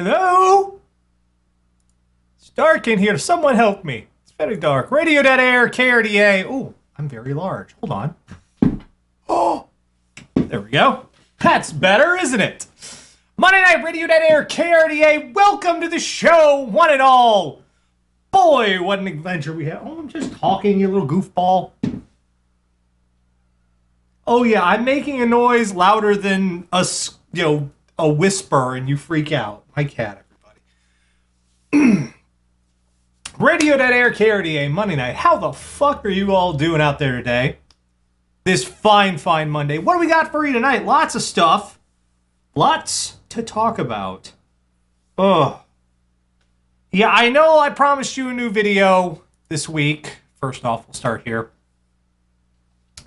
Hello? It's dark in here. Someone help me. It's very dark. Radio Dead Air, KRDA. Oh, I'm very large. Hold on. Oh, there we go. That's better, isn't it? Monday Night Radio Dead Air, KRDA. Welcome to the show, one and all. Boy, what an adventure we had. Oh, I'm just talking, you little goofball. Oh, yeah, I'm making a noise louder than a whisper, and you freak out. My cat, everybody. Radio Dead Air, KRDA, Monday night. How the fuck are you all doing out there today? This fine Monday. What do we got for you tonight? Lots of stuff. Lots to talk about. Ugh. Yeah, I know I promised you a new video this week. First off, we'll start here.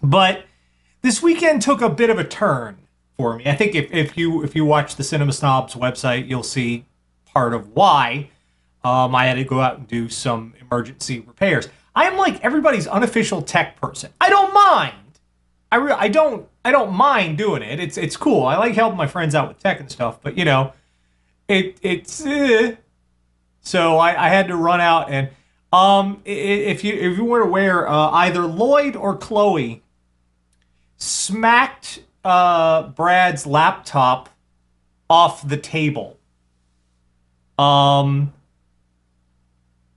But this weekend took a bit of a turn for me. I think if you watch the Cinema Snobs website, you'll see part of why I had to go out and do some emergency repairs. I am like everybody's unofficial tech person. I don't mind. I don't mind doing it. It's cool. I like helping my friends out with tech and stuff. But you know, so I had to run out and if you weren't aware, either Lloyd or Chloe smacked Brad's laptop off the table. And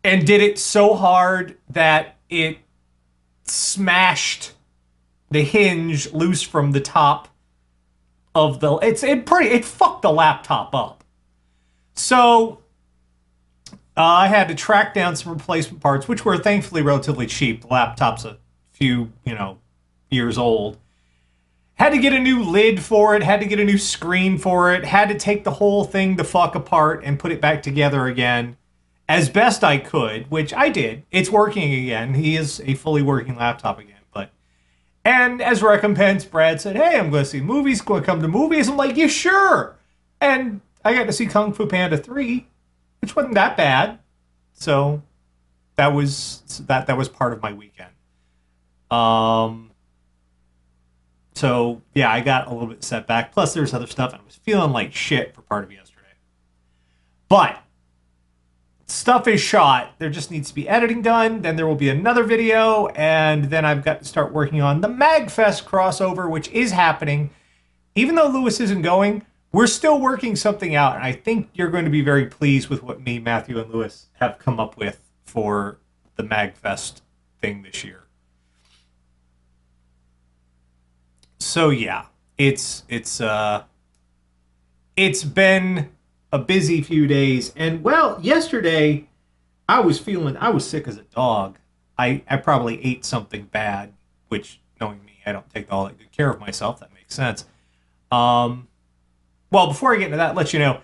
did it so hard that it smashed the hinge loose from the top of the... It fucked the laptop up. So I had to track down some replacement parts, which were thankfully relatively cheap. The laptop's a few, years old. Had to get a new lid for it, had to get a new screen for it, had to take the whole thing the fuck apart and put it back together again as best I could, which I did. It's working again. He is a fully working laptop again. And as recompense, Brad said, hey, I'm going to see movies, going to come to movies. I'm like, yeah, sure. And I got to see Kung Fu Panda 3, which wasn't that bad. So that was part of my weekend. So, yeah, I got a little bit set back. Plus, there's other stuff, and I was feeling like shit for part of yesterday. But stuff is shot. There just needs to be editing done. Then there will be another video, and then I've got to start working on the MagFest crossover, which is happening. Even though Lewis isn't going, we're still working something out, and I think you're going to be very pleased with what me, Matthew, and Lewis have come up with for the MagFest thing this year. So yeah, it's been a busy few days, and well, yesterday I was sick as a dog. I probably ate something bad, which, knowing me, I don't take all that good care of myself. That makes sense. Well, before I get into that, let you know,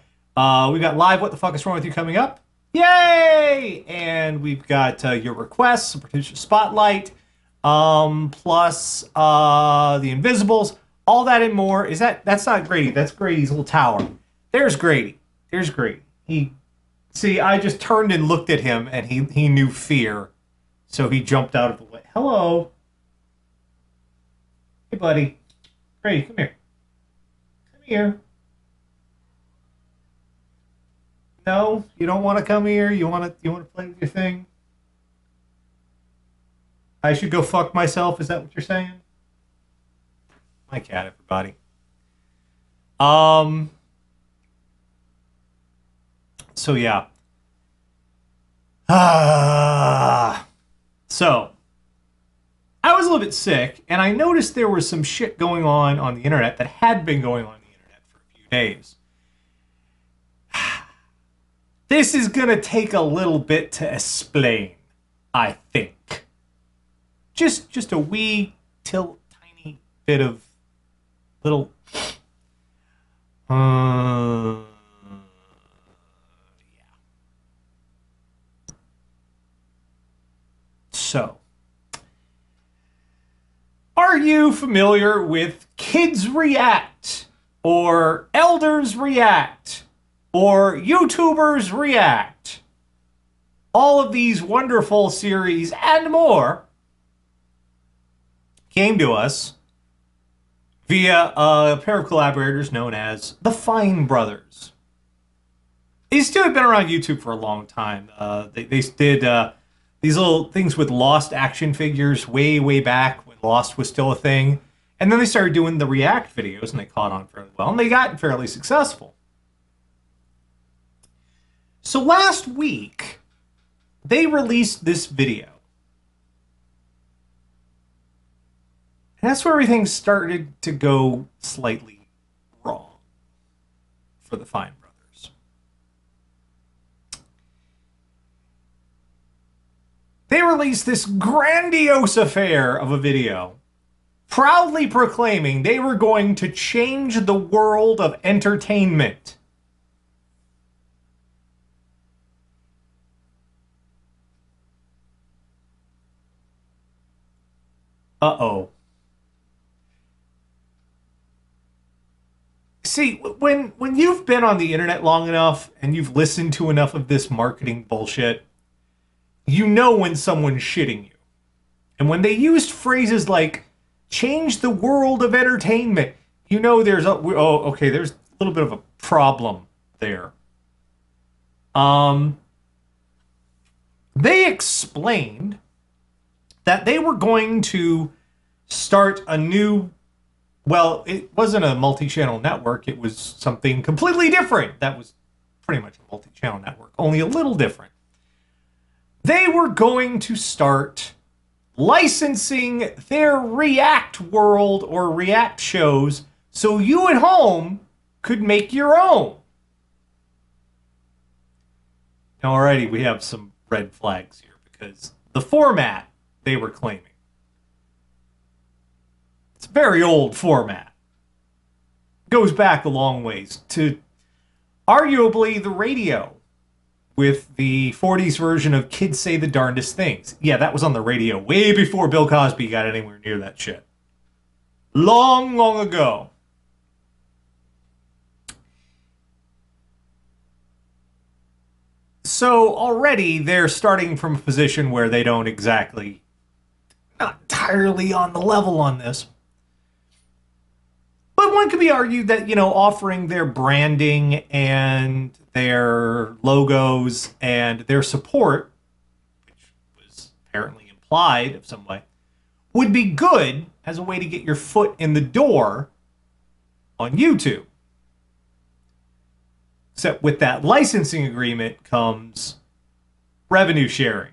we got live What the Fuck is Wrong with You coming up. Yay! And we've got your requests, a producer spotlight, plus the Invisibles, all that and more. That's not Grady, that's Grady's little tower. There's Grady. Here's Grady. I just turned and looked at him, and he knew fear, so he jumped out of the way. Hello. Hey, buddy. Grady, come here. Come here. No, you don't want to come here. You want to play with your thing. I should go fuck myself. Is that what you're saying? My cat, everybody. So yeah. So I was a little bit sick, and I noticed there was some shit going on the internet that had been going on the internet for a few days. This is gonna take a little bit to explain, I think. Just a wee tiny bit of little So, are you familiar with Kids React, or Elders React, or YouTubers React? All of these wonderful series and more came to us via a pair of collaborators known as the Fine Brothers. These two have been around YouTube for a long time. They did these little things with Lost action figures way, way back when Lost was still a thing. And then they started doing the React videos, and they caught on fairly well, and they got fairly successful. So last week, they released this video. And that's where everything started to go slightly wrong for the Fine brothers. They released this grandiose affair of a video, proudly proclaiming they were going to change the world of entertainment. Uh-oh. See, when you've been on the internet long enough and you've listened to enough of this marketing bullshit, you know when someone's shitting you. And when they used phrases like, change the world of entertainment, you know there's a, oh, okay, there's a little bit of a problem there. They explained that they were going to start a new, well, it wasn't a multi-channel network, it was something completely different. That was pretty much a multi-channel network, only a little different. They were going to start licensing their React world or React shows so you at home could make your own. Now already we have some red flags here because the format they were claiming, it's a very old format. Goes back a long ways to arguably the radio with the 40s version of Kids Say the Darndest Things. Yeah, that was on the radio way before Bill Cosby got anywhere near that shit. Long, long ago. So already they're starting from a position where they don't exactly, not entirely on the level on this. But one could be argued that, you know, offering their branding and their logos and their support, which was apparently implied of some way, would be good as a way to get your foot in the door on YouTube. Except with that licensing agreement comes revenue sharing.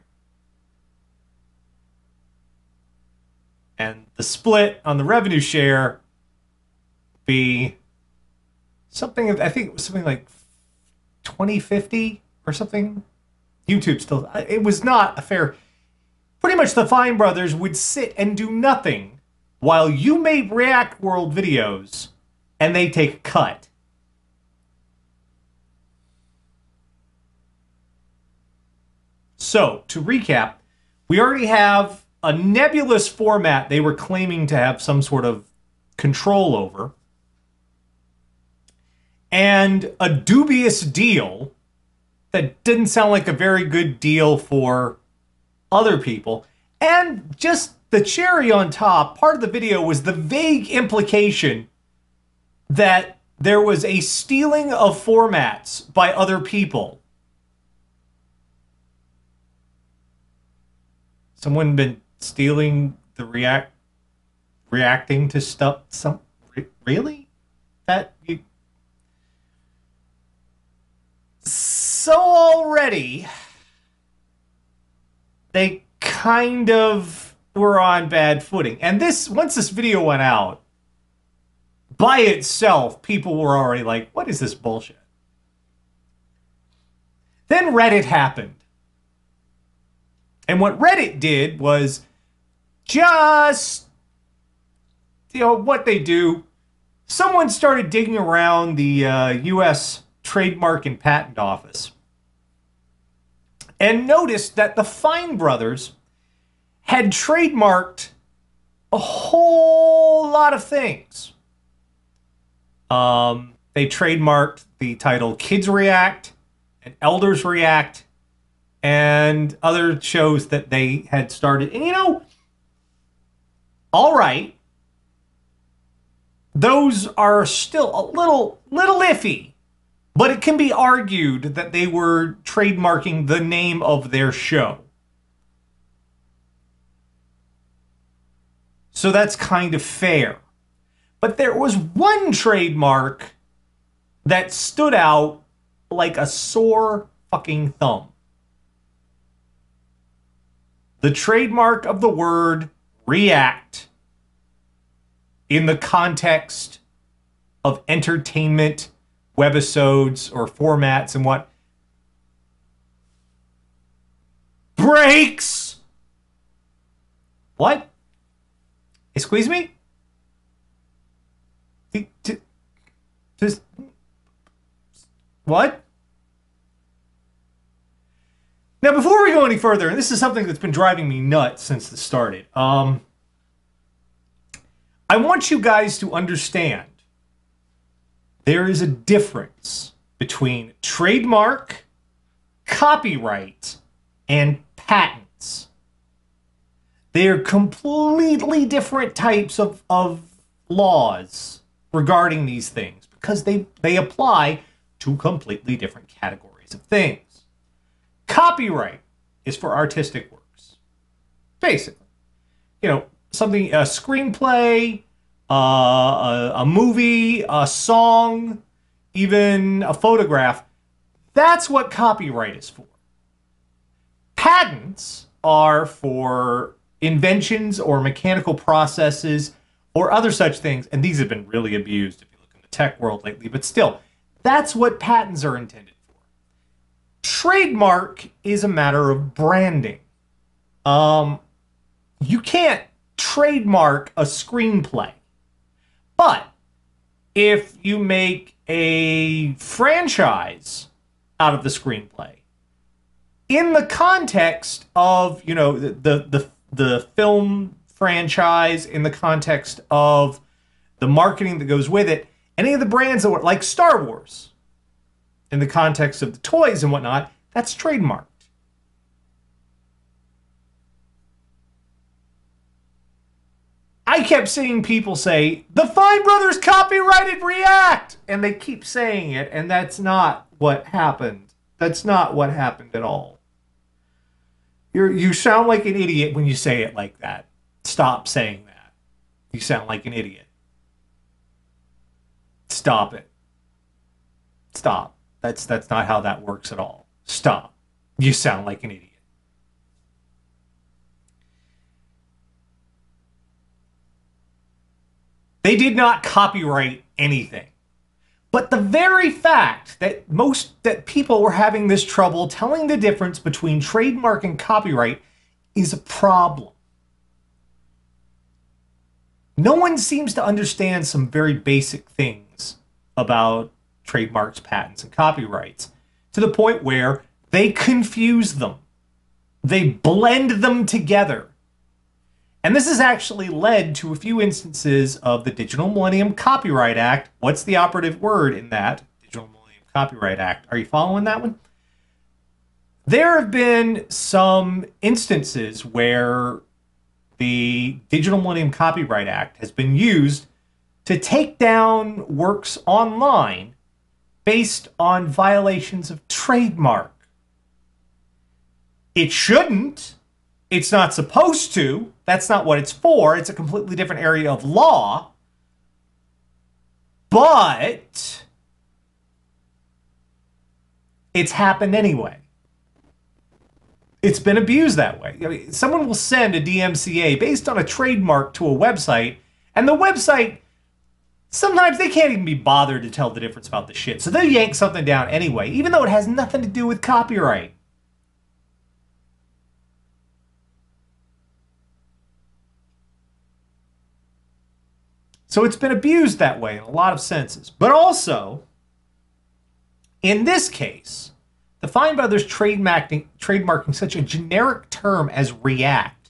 And the split on the revenue share be something, I think it was something like 20/50 or something. YouTube still, it was not a fair, pretty much the Fine brothers would sit and do nothing while you made React World videos and they take a cut. So, to recap, we already have a nebulous format they were claiming to have some sort of control over, and a dubious deal that didn't sound like a very good deal for other people. And just the cherry on top, part of the video was the vague implication that there was a stealing of formats by other people. Someone been stealing the reacting to stuff? Really? That you... So already, they kind of were on bad footing. And this, once this video went out, by itself, people were already like, what is this bullshit? Then Reddit happened. And what Reddit did was just, you know, what they do. Someone started digging around the U.S. Trademark and Patent Office and noticed that the Fine brothers had trademarked a whole lot of things. They trademarked the title Kids React and Elders React and other shows that they had started. And, you know, all right, those are still a little iffy. But it can be argued that they were trademarking the name of their show. So that's kind of fair. But there was one trademark that stood out like a sore fucking thumb. The trademark of the word react in the context of entertainment, webisodes, or formats and what breaks. What? Excuse me? Just what? Now, before we go any further, and this is something that's been driving me nuts since this started, I want you guys to understand there is a difference between trademark, copyright, and patents. They are completely different types of laws regarding these things because they apply to completely different categories of things. Copyright is for artistic works, basically. You know, something, a screenplay, a movie, a song, even a photograph. That's what copyright is for. Patents are for inventions or mechanical processes or other such things, and these have been really abused if you look in the tech world lately, but still, that's what patents are intended for. Trademark is a matter of branding. You can't trademark a screenplay, but if you make a franchise out of the screenplay, in the context of, you know, the film franchise, in the context of the marketing that goes with it, any of the brands that were like Star Wars, in the context of the toys and whatnot, that's trademarked. I kept seeing people say, the Fine Brothers copyrighted React! And they keep saying it, and that's not what happened. That's not what happened at all. You sound like an idiot when you say it like that. Stop saying that. You sound like an idiot. Stop it. Stop. That's not how that works at all. Stop. You sound like an idiot. They did not copyright anything. But the very fact that people were having this trouble telling the difference between trademark and copyright is a problem. No one seems to understand some very basic things about trademarks, patents, and copyrights to the point where they confuse them. They blend them together. And this has actually led to a few instances of the Digital Millennium Copyright Act. What's the operative word in that? Digital Millennium Copyright Act. Are you following that one? There have been some instances where the Digital Millennium Copyright Act has been used to take down works online based on violations of trademark. It shouldn't. It's not supposed to. That's not what it's for. It's a completely different area of law. But it's happened anyway. It's been abused that way. I mean, someone will send a DMCA based on a trademark to a website, and the website, sometimes they can't even be bothered to tell the difference about the shit. So they'll yank something down anyway, even though it has nothing to do with copyright. So it's been abused that way in a lot of senses. But also, in this case, the Fine Brothers trademarking such a generic term as react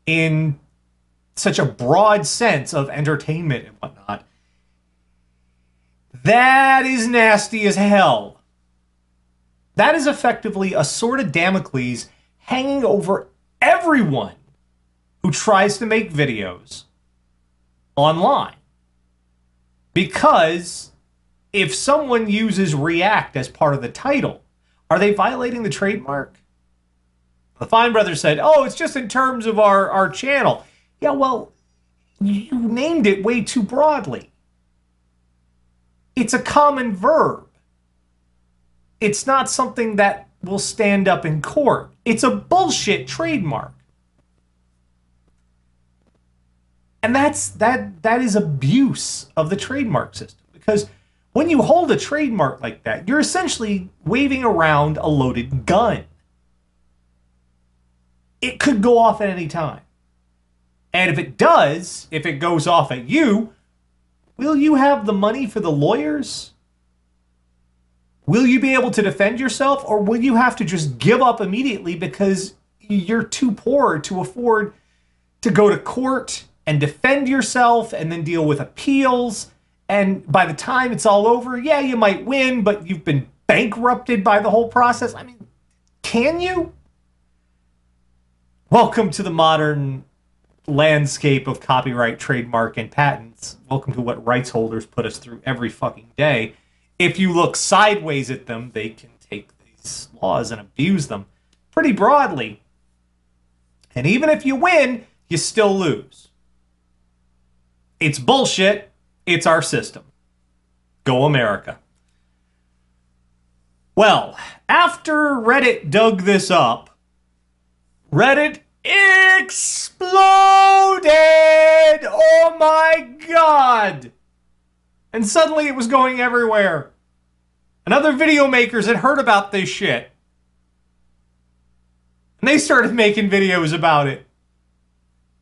in such a broad sense of entertainment and whatnot, that is nasty as hell. That is effectively a sword of Damocles hanging over everyone who tries to make videos online, because if someone uses React as part of the title, are they violating the trademark? The Fine Brothers said, oh, it's just in terms of our channel. Yeah, well, you named it way too broadly. It's a common verb. It's not something that will stand up in court. It's a bullshit trademark. And that is abuse of the trademark system. Because when you hold a trademark like that, you're essentially waving around a loaded gun. It could go off at any time. And if it does, if it goes off at you, will you have the money for the lawyers? Will you be able to defend yourself? Or will you have to just give up immediately because you're too poor to afford to go to court and defend yourself and then deal with appeals? And by the time it's all over, yeah, you might win, but you've been bankrupted by the whole process. I mean, can you? Welcome to the modern landscape of copyright, trademark, and patents. Welcome to what rights holders put us through every fucking day. If you look sideways at them, they can take these laws and abuse them pretty broadly. And even if you win, you still lose. It's bullshit. It's our system. Go America. Well, after Reddit dug this up, Reddit exploded! Oh my god! And suddenly it was going everywhere. And other video makers had heard about this shit. And they started making videos about it.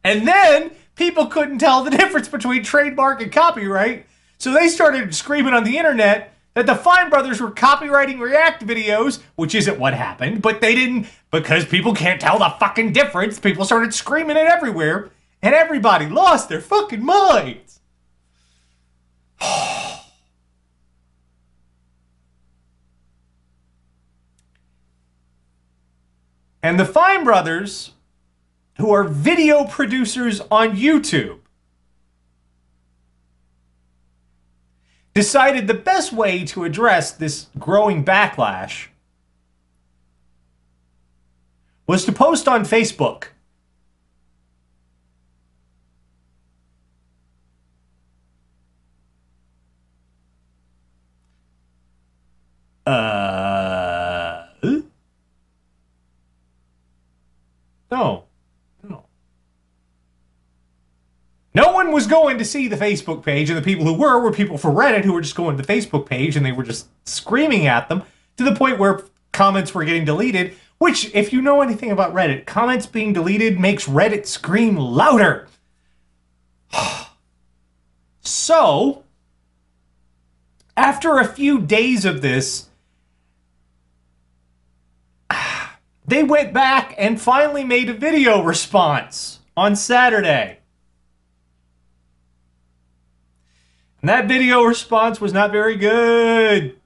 And then people couldn't tell the difference between trademark and copyright. So they started screaming on the internet that the Fine Brothers were copywriting React videos, which isn't what happened, but they didn't, because people can't tell the fucking difference. People started screaming it everywhere, and everybody lost their fucking minds. And the Fine Brothers, who are video producers on YouTube, decided the best way to address this growing backlash was to post on Facebook. No. No one was going to see the Facebook page, and the people who were people for Reddit who were just going to the Facebook page, and they were just screaming at them to the point where comments were getting deleted, which, if you know anything about Reddit, comments being deleted makes Reddit scream louder. So, after a few days of this, they went back and finally made a video response on Saturday. And that video response was not very good.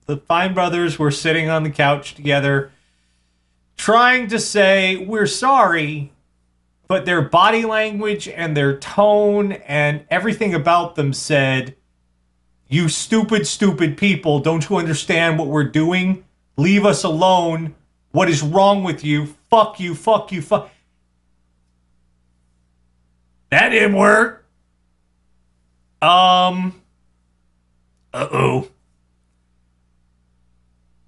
The Fine Brothers were sitting on the couch together, trying to say, we're sorry, but their body language and their tone and everything about them said, you stupid, stupid people, don't you understand what we're doing? Leave us alone. What is wrong with you? Fuck you, fuck you, fuck. That didn't work. Uh-oh.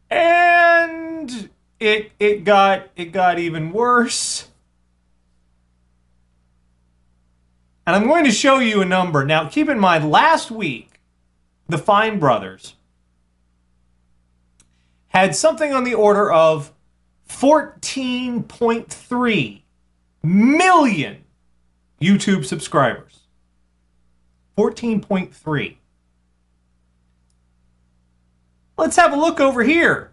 And it got even worse. And I'm going to show you a number. Now, keep in mind, last week, the Fine Brothers had something on the order of 14.3 million YouTube subscribers. 14.3. Let's have a look over here.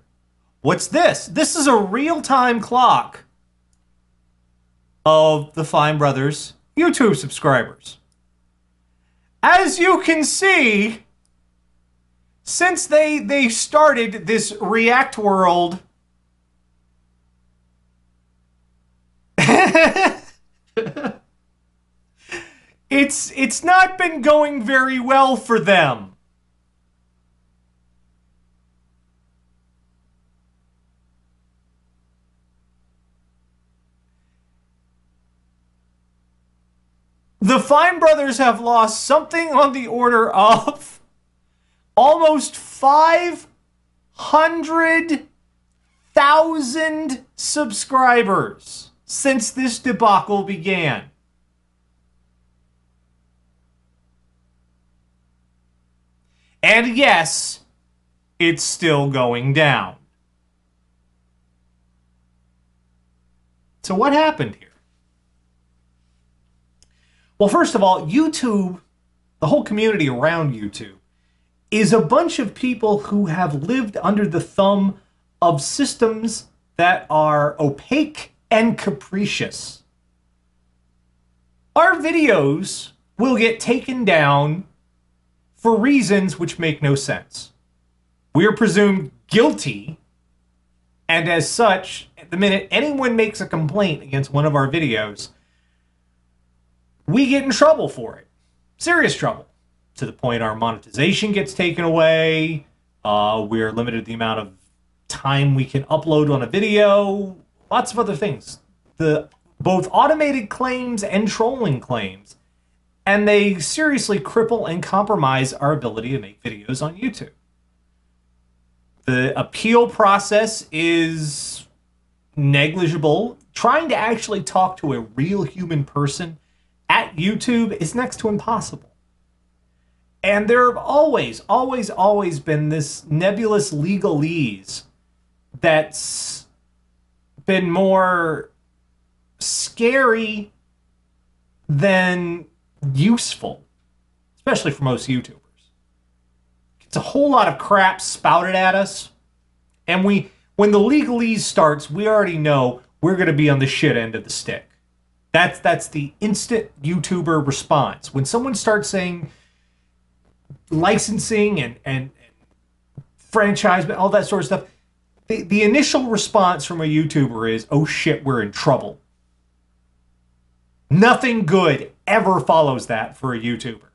What's this? This is a real-time clock of the Fine Brothers YouTube subscribers. As you can see, since they started this React world, It's not been going very well for them. The Fine Brothers have lost something on the order of almost 500,000 subscribers since this debacle began. And yes, it's still going down. So what happened here? Well, first of all, YouTube, the whole community around YouTube, is a bunch of people who have lived under the thumb of systems that are opaque and capricious. Our videos will get taken down for reasons which make no sense. We are presumed guilty, and as such, the minute anyone makes a complaint against one of our videos, we get in trouble for it. Serious trouble. To the point our monetization gets taken away. We're limited to the amount of time we can upload on a video. Lots of other things. Both automated claims and trolling claims. And they seriously cripple and compromise our ability to make videos on YouTube. The appeal process is negligible. Trying to actually talk to a real human person at YouTube is next to impossible. And there have always been this nebulous legalese that's been more scary than useful, especially for most YouTubers. It's a whole lot of crap spouted at us, and when the legalese starts, we already know we're going to be on the shit end of the stick. That's the instant YouTuber response. When someone starts saying licensing and franchise, all that sort of stuff, the initial response from a YouTuber is, oh shit, we're in trouble. Nothing good ever follows that for a YouTuber.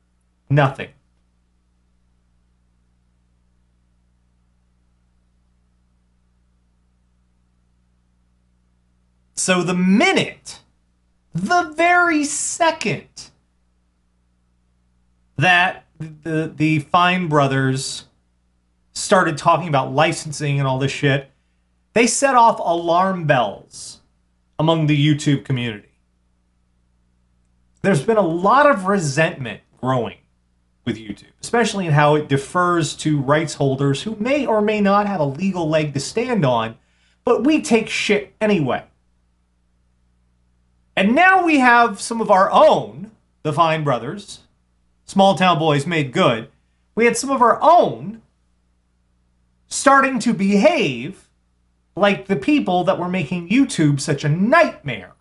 Nothing. So the very second that the Fine Brothers started talking about licensing and all this shit, they set off alarm bells among the YouTube community. There's been a lot of resentment growing with YouTube, especially in how it defers to rights holders who may or may not have a legal leg to stand on, but we take shit anyway. And now we have some of our own, the Fine Brothers, small town boys made good. We had some of our own starting to behave like the people that were making YouTube such a nightmare.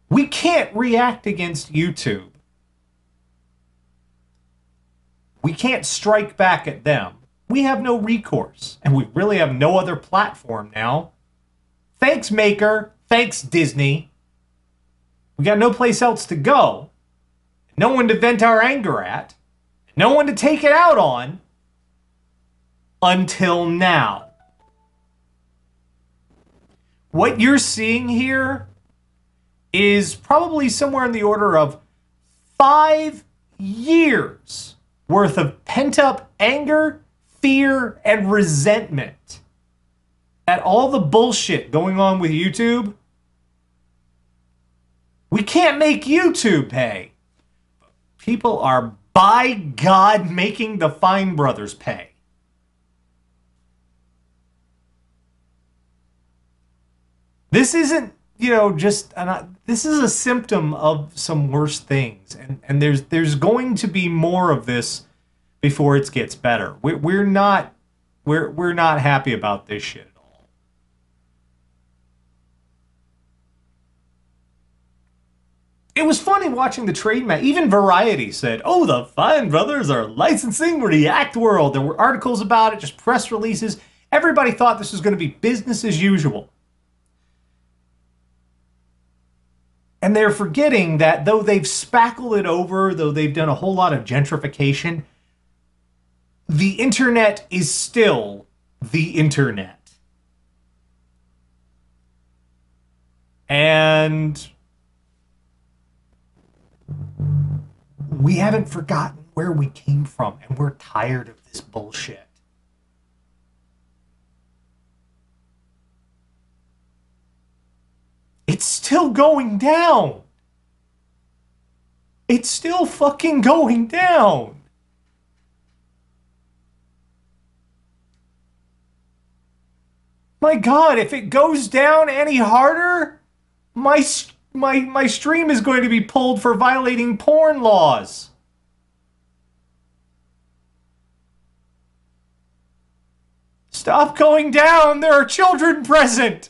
We can't react against YouTube. We can't strike back at them. We have no recourse, and we really have no other platform now. Thanks, Maker. Thanks, Disney. We got no place else to go. No one to vent our anger at. No one to take it out on. Until now. What you're seeing here is probably somewhere in the order of 5 years worth of pent-up anger, fear, and resentment at all the bullshit going on with YouTube. We can't make YouTube pay. People are, by God, making the Fine Brothers pay. This isn't, just this is a symptom of some worse things, and there's going to be more of this before it gets better. We're not happy about this shit at all. It was funny watching the trade match. Even Variety said, "Oh, the Fine Brothers are licensing React World." There were articles about it, just press releases. Everybody thought this was going to be business as usual. And they're forgetting that though they've spackled it over, though they've done a whole lot of gentrification, the internet is still the internet. And we haven't forgotten where we came from, and we're tired of this bullshit. It's still going down. It's still fucking going down. My God, if it goes down any harder, my stream is going to be pulled for violating porn laws. Stop going down. There are children present.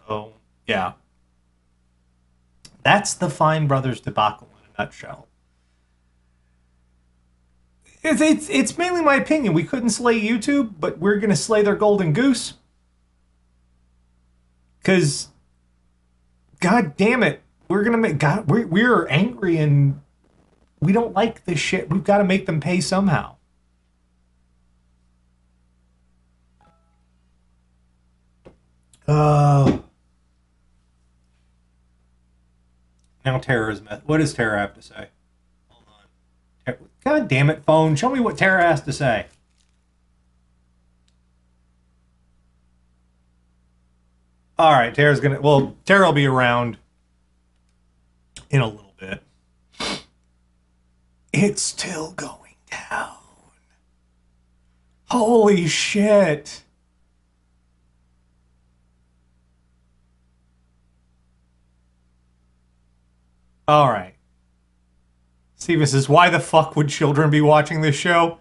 So, yeah. That's the Fine Brothers debacle in a nutshell. It's mainly my opinion. We couldn't slay YouTube, but we're going to slay their golden goose. Because, God damn it, we're going to make... God, we're angry and we don't like this shit. We've got to make them pay somehow. Now Tara's met. What does Tara have to say? Hold on. God damn it, phone. Show me what Tara has to say. All right, Tara's gonna... Well, Tara will be around in a little bit. It's still going down. Holy shit. All right. Steven says, why the fuck would children be watching this show?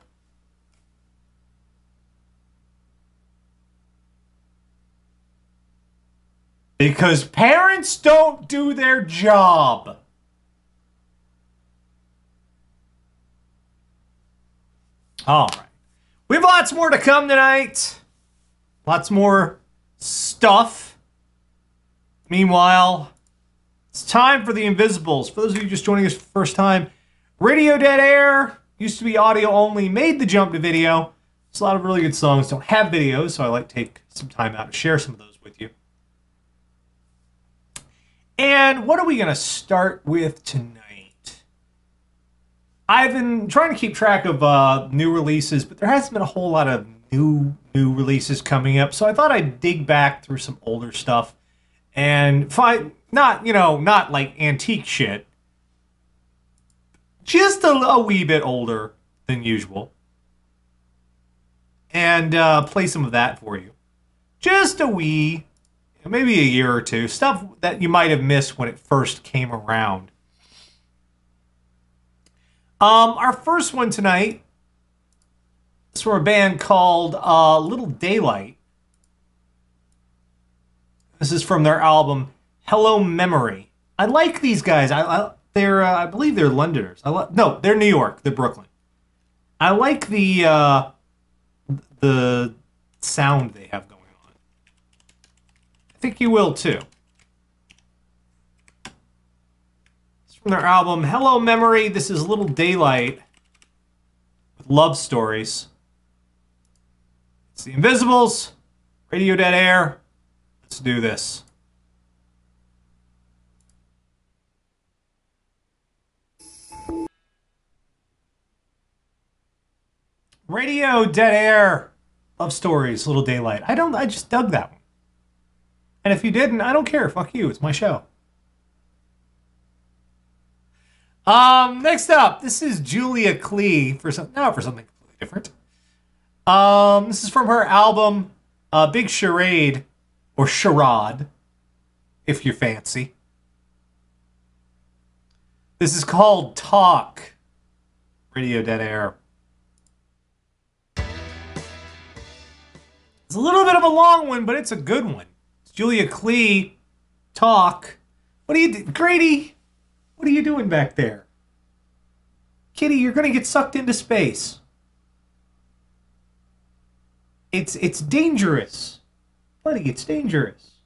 Because parents don't do their job. All right. We have lots more to come tonight. Lots more stuff. Meanwhile, it's time for the Invisibles. For those of you just joining us for the first time, Radio Dead Air used to be audio only, made the jump to video. There's a lot of really good songs don't have videos, so I like to take some time out to share some of those with you. And what are we going to start with tonight? I've been trying to keep track of new releases, but there hasn't been a whole lot of new releases coming up, so I thought I'd dig back through some older stuff and find... Not, you know, not like antique shit. Just a wee bit older than usual. And play some of that for you. Just a wee, maybe a year or two. Stuff that you might have missed when it first came around. Our first one tonight is from a band called Little Daylight. This is from their album Hello Memory. I like these guys. They're I believe they're Londoners. No, they're New York. They're Brooklyn. I like the sound they have going on. I think you will too. It's from their album Hello Memory. This is Little Daylight with Love Stories. It's the Invisibles, Radio Dead Air. Let's do this. Radio Dead Air, Love Stories, Little Daylight. I just dug that one. And if you didn't, I don't care. Fuck you. It's my show. Next up, this is Julia Klee for something completely different. This is from her album Big Charade, or Charade, if you fancy. This is called Talk. Radio Dead Air. It's a little bit of a long one, but it's a good one. It's Julia Klee, Talk. What are you, Grady? What are you doing back there? Kitty, you're going to get sucked into space. It's dangerous. Buddy, it's dangerous.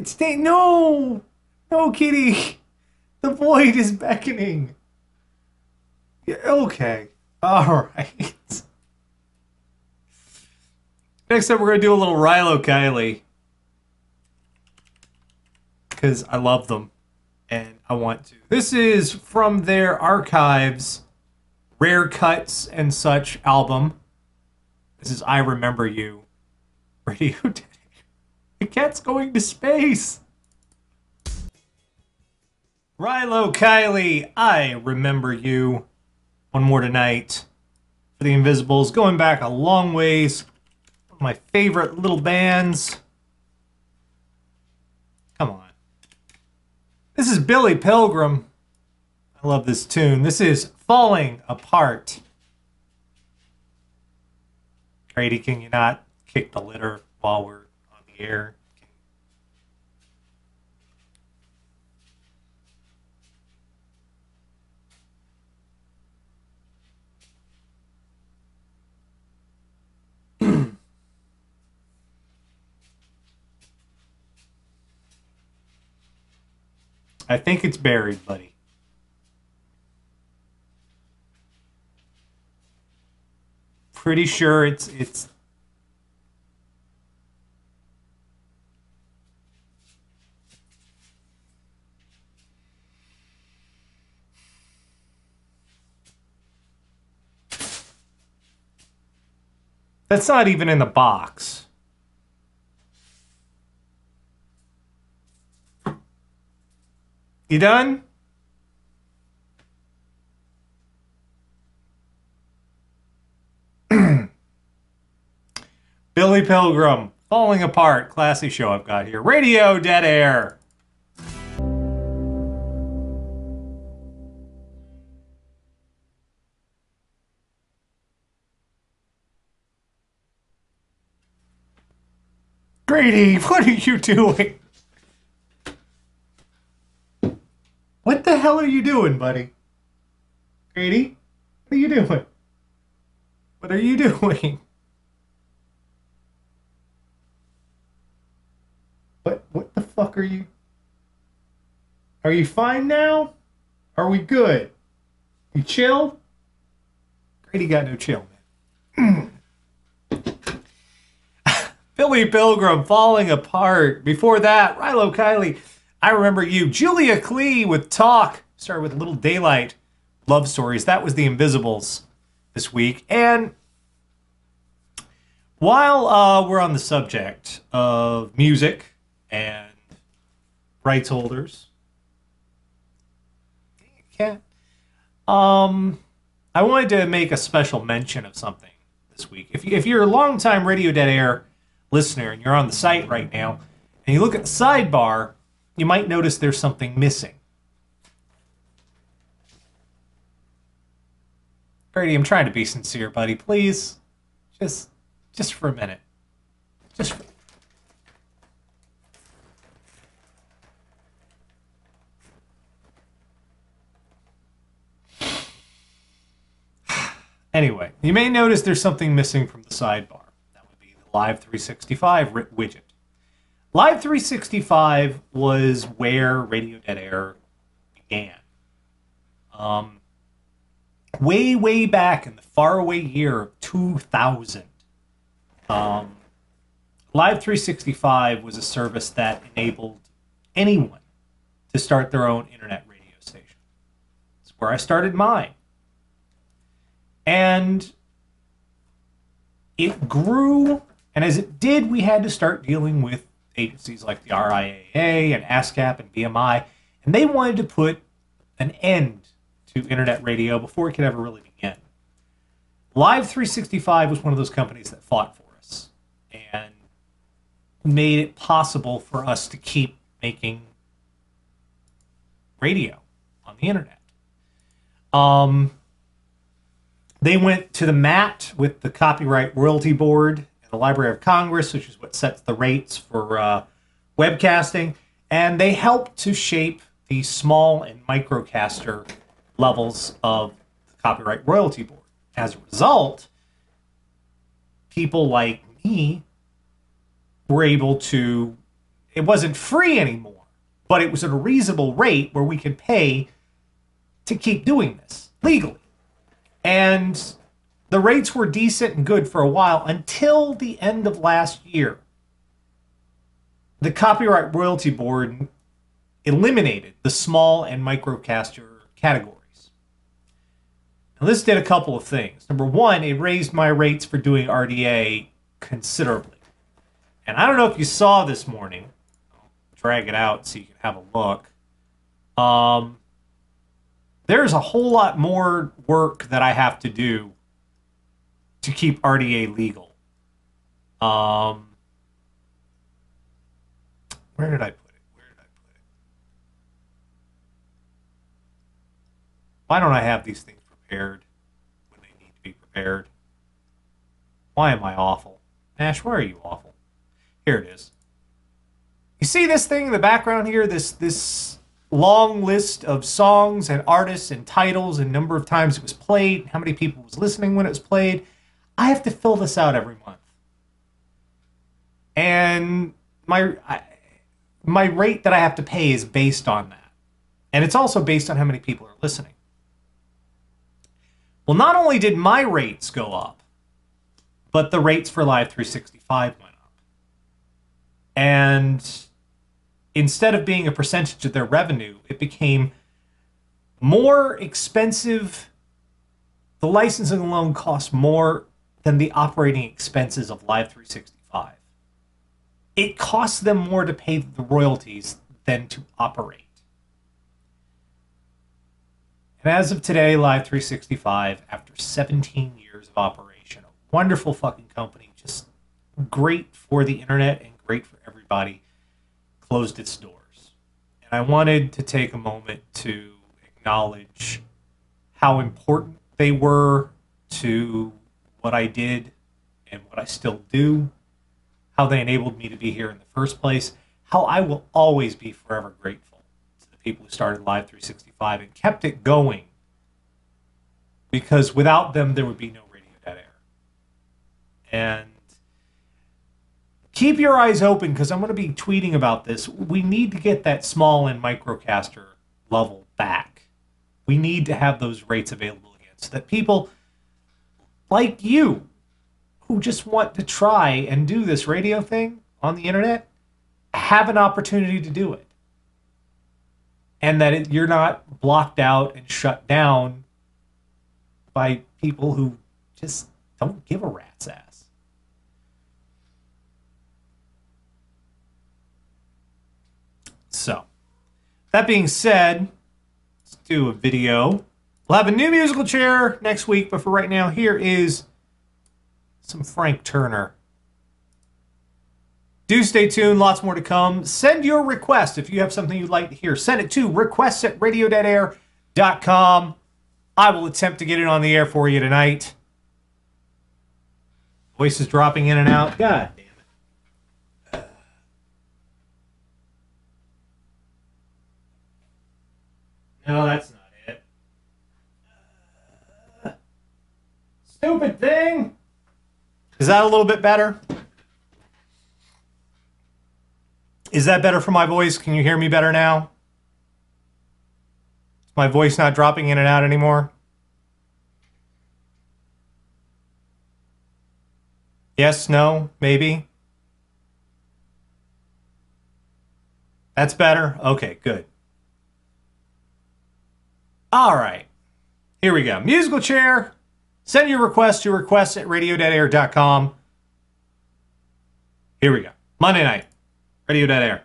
Stay. No! No, kitty! The void is beckoning. Yeah, okay. Alright. Next up, we're going to do a little Rilo Kiley. Because I love them. And I want to. This is from their Archives, Rare Cuts and Such album. This is I Remember You. Radio Dead Air. The cat's going to space. Rilo Kiley, I Remember You. One more tonight. For the Invisibles, going back a long ways. One of my favorite little bands. Come on. This is Billy Pilgrim. I love this tune. This is Falling Apart. Grady, can you not kick the litter while we're on the air? I think it's buried, buddy. Pretty sure it's that's not even in the box. You done? Billy Pilgrim, Falling Apart, classy show I've got here. Radio Dead Air. Grady, what are you doing? What the hell are you doing, buddy? Grady, what are you doing? What are you doing? What the fuck are you? Are you fine now? Are we good? You chill? Grady got no chill, man. Billy Pilgrim, Falling Apart. Before that, Rilo Kiley, I Remember You. Julia Klee with Talk. Started with Little Daylight Love Stories. That was the Invisibles this week. And while we're on the subject of music and rights holders, cat, I wanted to make a special mention of something this week. If you're a longtime Radio Dead Air listener and you're on the site right now and you look at the sidebar, you might notice there's something missing. Brady, I'm trying to be sincere, buddy. Please, just for a minute. Just for... Anyway, you may notice there's something missing from the sidebar. That would be the Live 365 widget. Live 365 was where Radio Dead Air began. Way back in the faraway year of 2000. Live 365 was a service that enabled anyone to start their own internet radio station. It's where I started mine. And it grew, and as it did, we had to start dealing with agencies like the RIAA and ASCAP and BMI, and they wanted to put an end to internet radio before it could ever really begin. Live 365 was one of those companies that fought for us and made it possible for us to keep making radio on the internet. They went to the mat with the Copyright Royalty Board and the Library of Congress, which is what sets the rates for webcasting, and they helped to shape the small and microcaster levels of the Copyright Royalty Board. As a result, people like me were able to it wasn't free anymore, but it was at a reasonable rate where we could pay to keep doing this legally. And the rates were decent and good for a while until the end of last year. The Copyright Royalty Board eliminated the small and microcaster categories. Now, this did a couple of things. Number one, it raised my rates for doing RDA considerably. And I don't know if you saw this morning. I'll drag it out so you can have a look. There's a whole lot more work that I have to do to keep RDA legal. Where did I put it? Why don't I have these things prepared when they need to be prepared? Why am I awful? Nash, where are you awful? Here it is. You see this thing in the background here? This long list of songs and artists and titles and number of times it was played, how many people was listening when it was played. I have to fill this out every month. And my rate that I have to pay is based on that. And it's also based on how many people are listening. Well, not only did my rates go up, but the rates for Live 365 went up. And instead of being a percentage of their revenue, it became more expensive. The licensing alone cost more than the operating expenses of Live 365. It costs them more to pay the royalties than to operate. And as of today, Live 365, after 17 years of operation, a wonderful fucking company, just great for the internet and great for everybody, closed its doors. And I wanted to take a moment to acknowledge how important they were to what I did and what I still do, how they enabled me to be here in the first place, how I will always be forever grateful to the people who started Live 365 and kept it going, because without them, there would be no Radio Dead Air. And keep your eyes open, because I'm going to be tweeting about this. We need to get that small and microcaster level back. We need to have those rates available again so that people like you who just want to try and do this radio thing on the internet have an opportunity to do it. And that you're not blocked out and shut down by people who just don't give a rat's ass. So, that being said, let's do a video. We'll have a new musical chair next week, but for right now, here is some Frank Turner. Do stay tuned, lots more to come. Send your request if you have something you'd like to hear. Send it to requests@radiodeadair.com. I will attempt to get it on the air for you tonight. Voice is dropping in and out. God damn it. No, that's not it. Stupid thing. Is that a little bit better? Is that better for my voice? Can you hear me better now? Is my voice not dropping in and out anymore? Yes, no, maybe? That's better? Okay, good. All right. Here we go. Musical chair. Send your request to requests@radiodeadair.com. Here we go. Monday night. Radio Dead Air.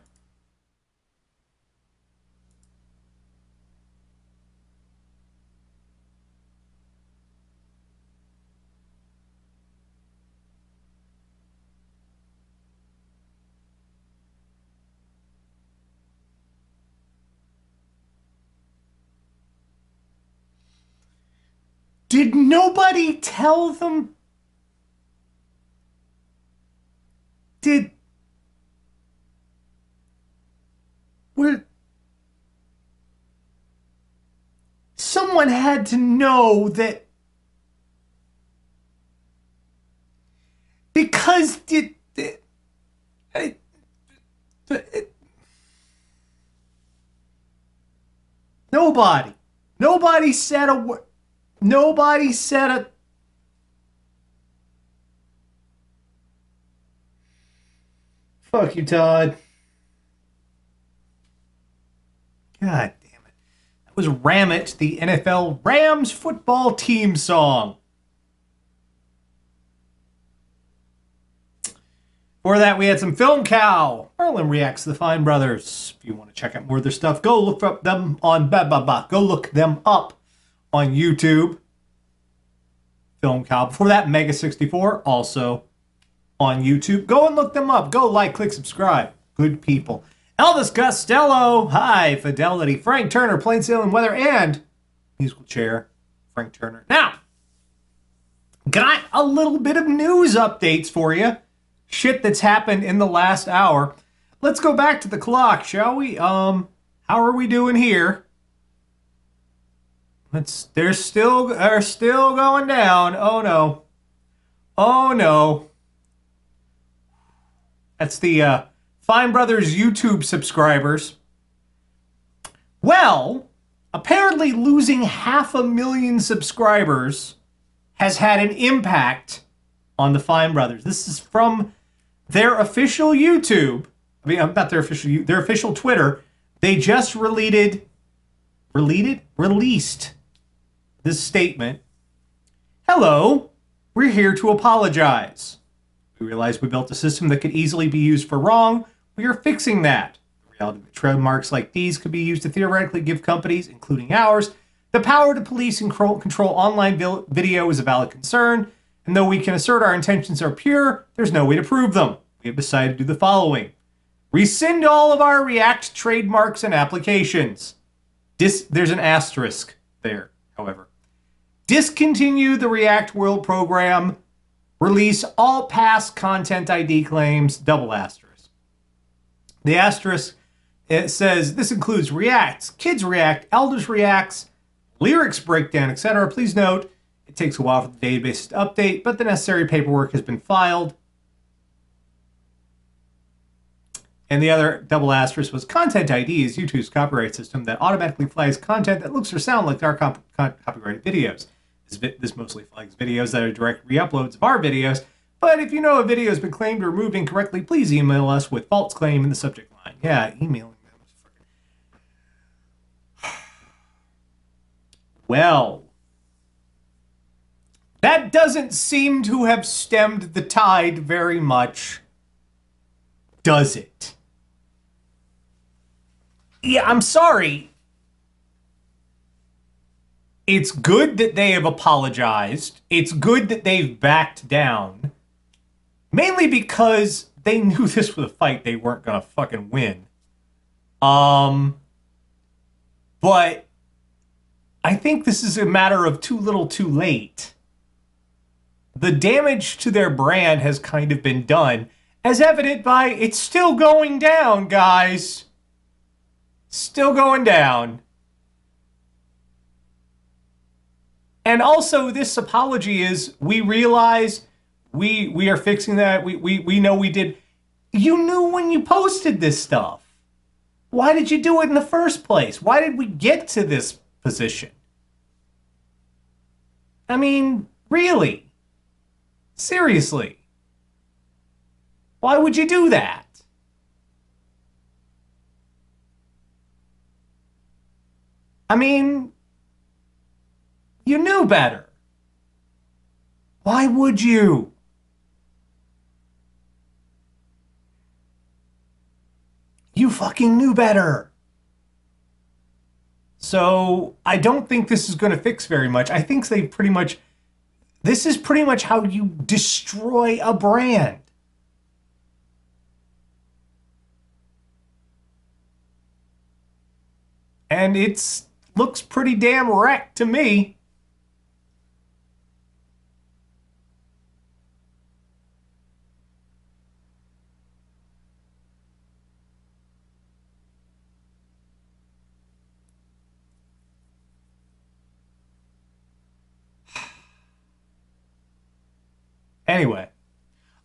Did nobody tell them? Someone had to know that, because Nobody. Nobody said a word. Nobody said a... Fuck you, Todd. God damn it. That was Ram It, the NFL Rams football team song. For that, we had some Film Cow. Merlin reacts to the Fine Brothers. If you want to check out more of their stuff, go look up them on Go look them up on YouTube. Film Cow. Before that, Mega 64, also on YouTube. Go and look them up. Go like, click, subscribe. Good people. Elvis Costello. Hi, Fidelity. Frank Turner, Plain Sailing Weather, and musical chair, Frank Turner. Now, got a little bit of news updates for you. Shit that's happened in the last hour. Let's go back to the clock, shall we? How are we doing here? They're still going down. Oh no. Oh no. That's the Fine Brothers YouTube subscribers. Well, apparently losing 500,000 subscribers has had an impact on the Fine Brothers. This is from their official YouTube. I mean, not their official Twitter. They just released this statement. Hello, we're here to apologize. We realize we built a system that could easily be used for wrong. We are fixing that. The reality that trademarks like these could be used to theoretically give companies, including ours, the power to police and control online video is a valid concern. And though we can assert our intentions are pure, there's no way to prove them. We have decided to do the following. Rescind all of our React trademarks and applications. There's an asterisk there, however. Discontinue the React World program. Release all past content ID claims, double asterisk. The asterisk, it says, this includes Reacts, Kids React, Elders Reacts, lyrics breakdown, etc. Please note, it takes a while for the database to update, but the necessary paperwork has been filed. And the other double asterisk was Content ID is YouTube's copyright system that automatically flags content that looks or sound like our copyrighted videos. This mostly flags videos that are direct re-uploads of our videos, but if you know a video has been claimed or removed incorrectly, please email us with false claim in the subject line. Yeah, emailing them is freaking... Well, that doesn't seem to have stemmed the tide very much, does it? Yeah, I'm sorry. It's good that they have apologized. It's good that they've backed down. Mainly because they knew this was a fight they weren't going to fucking win. But I think this is a matter of too little too late. The damage to their brand has kind of been done, as evident by it's still going down, guys. Still going down. And also, this apology is, we realize we are fixing that. We know we did. You knew when you posted this stuff. Why did you do it in the first place? Why did we get to this position? I mean, really? Seriously? Why would you do that? I mean, you knew better. Why would you? You fucking knew better. So I don't think this is going to fix very much. I think they pretty much... This is pretty much how you destroy a brand. And it's looks pretty damn wrecked to me. Anyway,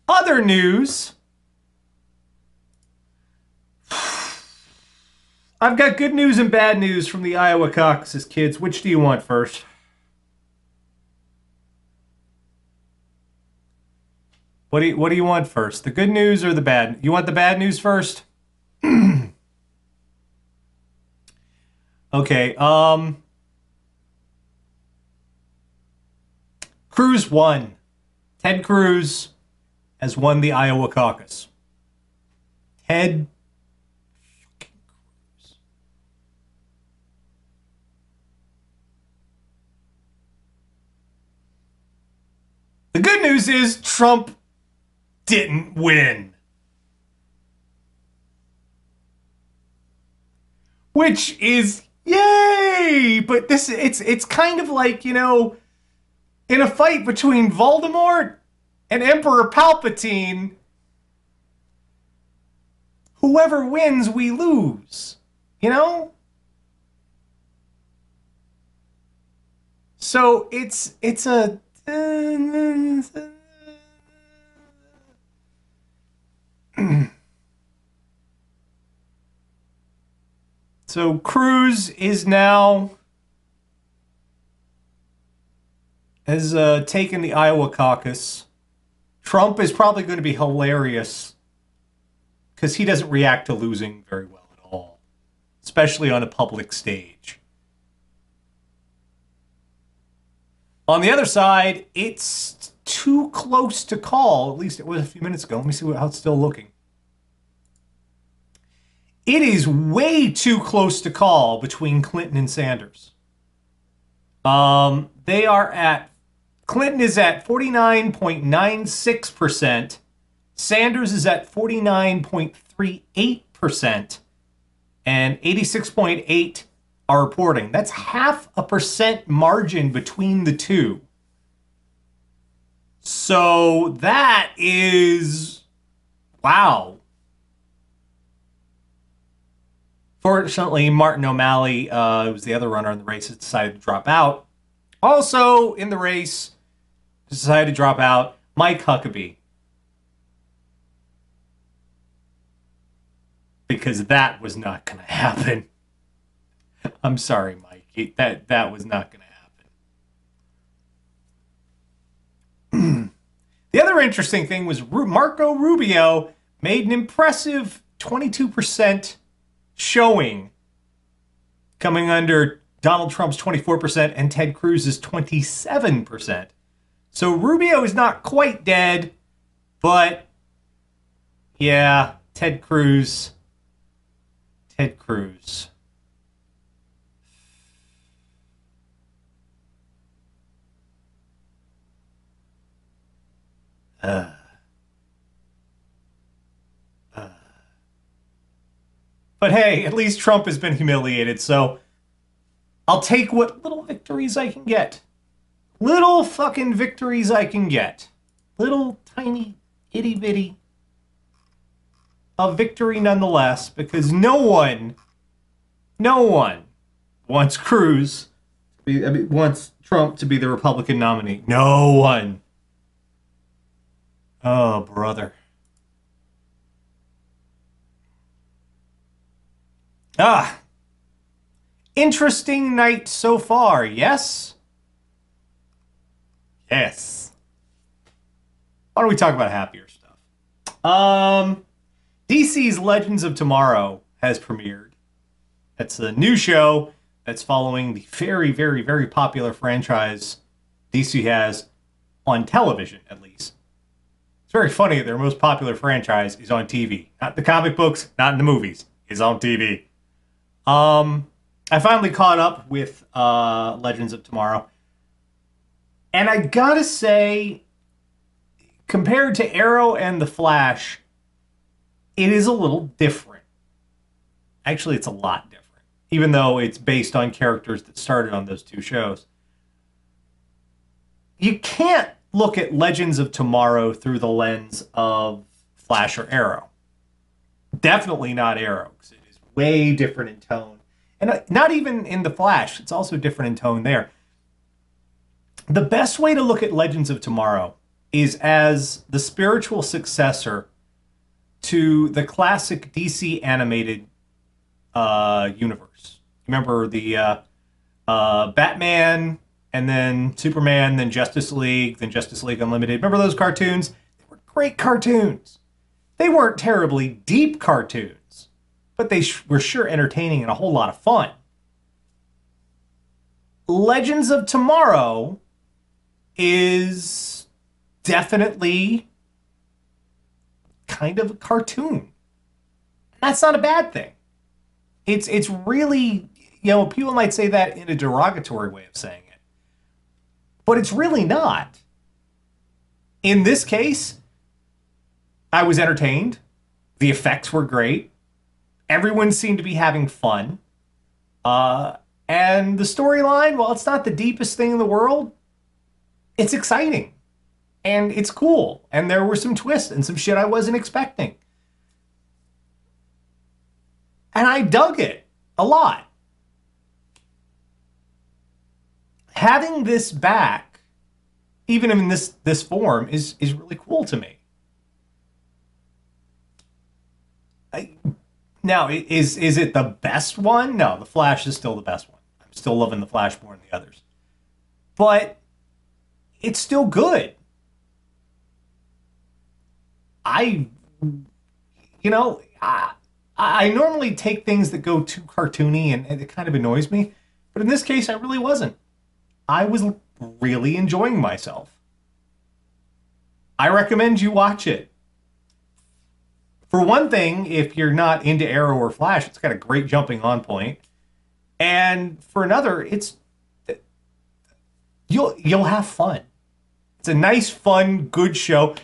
other news. I've got good news and bad news from the Iowa caucuses, kids. Which do you want first? What do you want first? The good news or the bad? You want the bad news first? Okay. Cruz won. Ted Cruz has won the Iowa caucus. Ted fucking Cruz. The good news is Trump didn't win. Which is yay! But it's kind of like, you know, in a fight between Voldemort and Emperor Palpatine, whoever wins, we lose. You know? So it's a so Cruz is now has taken the Iowa caucus. Trump is probably going to be hilarious because he doesn't react to losing very well at all, especially on a public stage. On the other side, it's too close to call. At least it was a few minutes ago. Let me see how it's still looking. It is way too close to call between Clinton and Sanders. They are at, Clinton is at 49.96%. Sanders is at 49.38%. And 86.8% are reporting. That's 0.5% margin between the two. So that is, wow. Fortunately, Martin O'Malley, who was the other runner in the race, has decided to drop out. Also in the race, decided to drop out, Mike Huckabee. Because that was not going to happen. I'm sorry, Mike. That was not going to happen. The other interesting thing was Marco Rubio made an impressive 22% showing, coming under Donald Trump's 24% and Ted Cruz's 27%. So Rubio is not quite dead, but yeah, Ted Cruz. But hey, at least Trump has been humiliated, so I'll take what little victories I can get. Little fucking victories I can get. Little tiny itty bitty a victory nonetheless, because no one wants wants Trump to be the Republican nominee. No one. Oh, brother. Interesting night so far, yes? Yes. Why don't we talk about happier stuff? DC's Legends of Tomorrow has premiered. That's a new show that's following the very, very, very popular franchise DC has on television, at least. It's very funny that their most popular franchise is on TV. Not the comic books, not in the movies. It's on TV. I finally caught up with Legends of Tomorrow. And I gotta say, compared to Arrow and The Flash, it is a little different. Actually, it's a lot different. Even though it's based on characters that started on those two shows. You can't look at Legends of Tomorrow through the lens of Flash or Arrow. Definitely not Arrow, because it is way different in tone. And not even in The Flash, it's also different in tone there. The best way to look at Legends of Tomorrow is as the spiritual successor to the classic DC animated universe. Remember the Batman, and then Superman, then Justice League, then Justice League Unlimited. Remember those cartoons? They were great cartoons. They weren't terribly deep cartoons, but they were sure entertaining and a whole lot of fun. Legends of Tomorrow is definitely kind of a cartoon. That's not a bad thing. It's really, you know, people might say that in a derogatory way of saying it, but it's really not. In this case, I was entertained. The effects were great. Everyone seemed to be having fun. And the storyline, while it's not the deepest thing in the world, it's exciting. And it's cool. And there were some twists and some shit I wasn't expecting. And I dug it a lot. Having this back, even in this form, is really cool to me. Now, is it the best one? No, The Flash is still the best one. I'm still loving The Flash more than the others. But it's still good. I normally take things that go too cartoony and it kind of annoys me. But in this case, I really wasn't. I was really enjoying myself. I recommend you watch it. For one thing, if you're not into Arrow or Flash, it's got a great jumping on point. And for another, you'll have fun. It's a nice, fun, good show.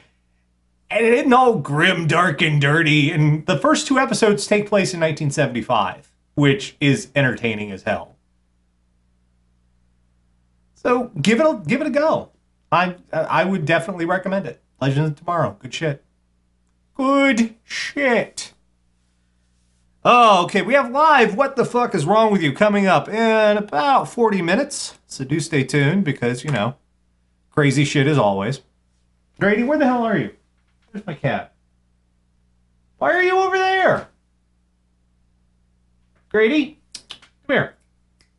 And it isn't all grim, dark, and dirty. And the first two episodes take place in 1975, which is entertaining as hell. So give it a go. I would definitely recommend it. Legends of Tomorrow. Good shit. Good shit. Oh, okay. We have live What the Fuck Is Wrong With You coming up in about 40 minutes. So do stay tuned because, you know, crazy shit as always. Grady, where the hell are you? Where's my cat? Why are you over there? Grady, come here.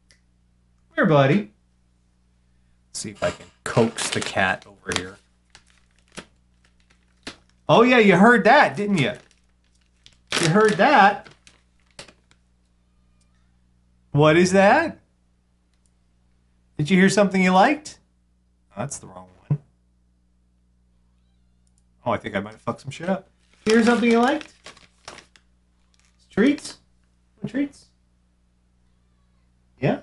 Come here, buddy. Let's see if I can coax the cat over here. Oh, yeah, you heard that, didn't you? You heard that. What is that? Did you hear something you liked? Oh, that's the wrong one. Oh, I think I might have fucked some shit up. Did you hear something you liked? Treats? What treats? Yeah?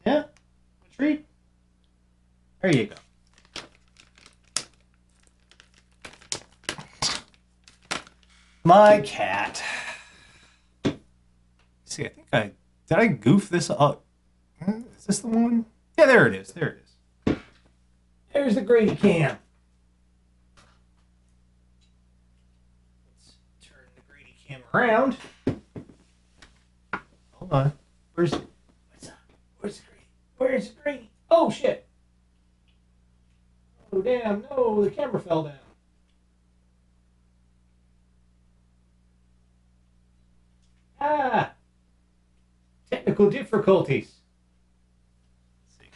Yeah? A treat? There you go. My cat. See, I think did I goof this up? Is this the one? Yeah, there it is. There it is. There's the Grady cam. Let's turn the Grady cam around. Hold on. Where's the Grady? Where's the Grady? Oh shit! Oh damn! No, the camera fell down. Ah! Technical difficulties.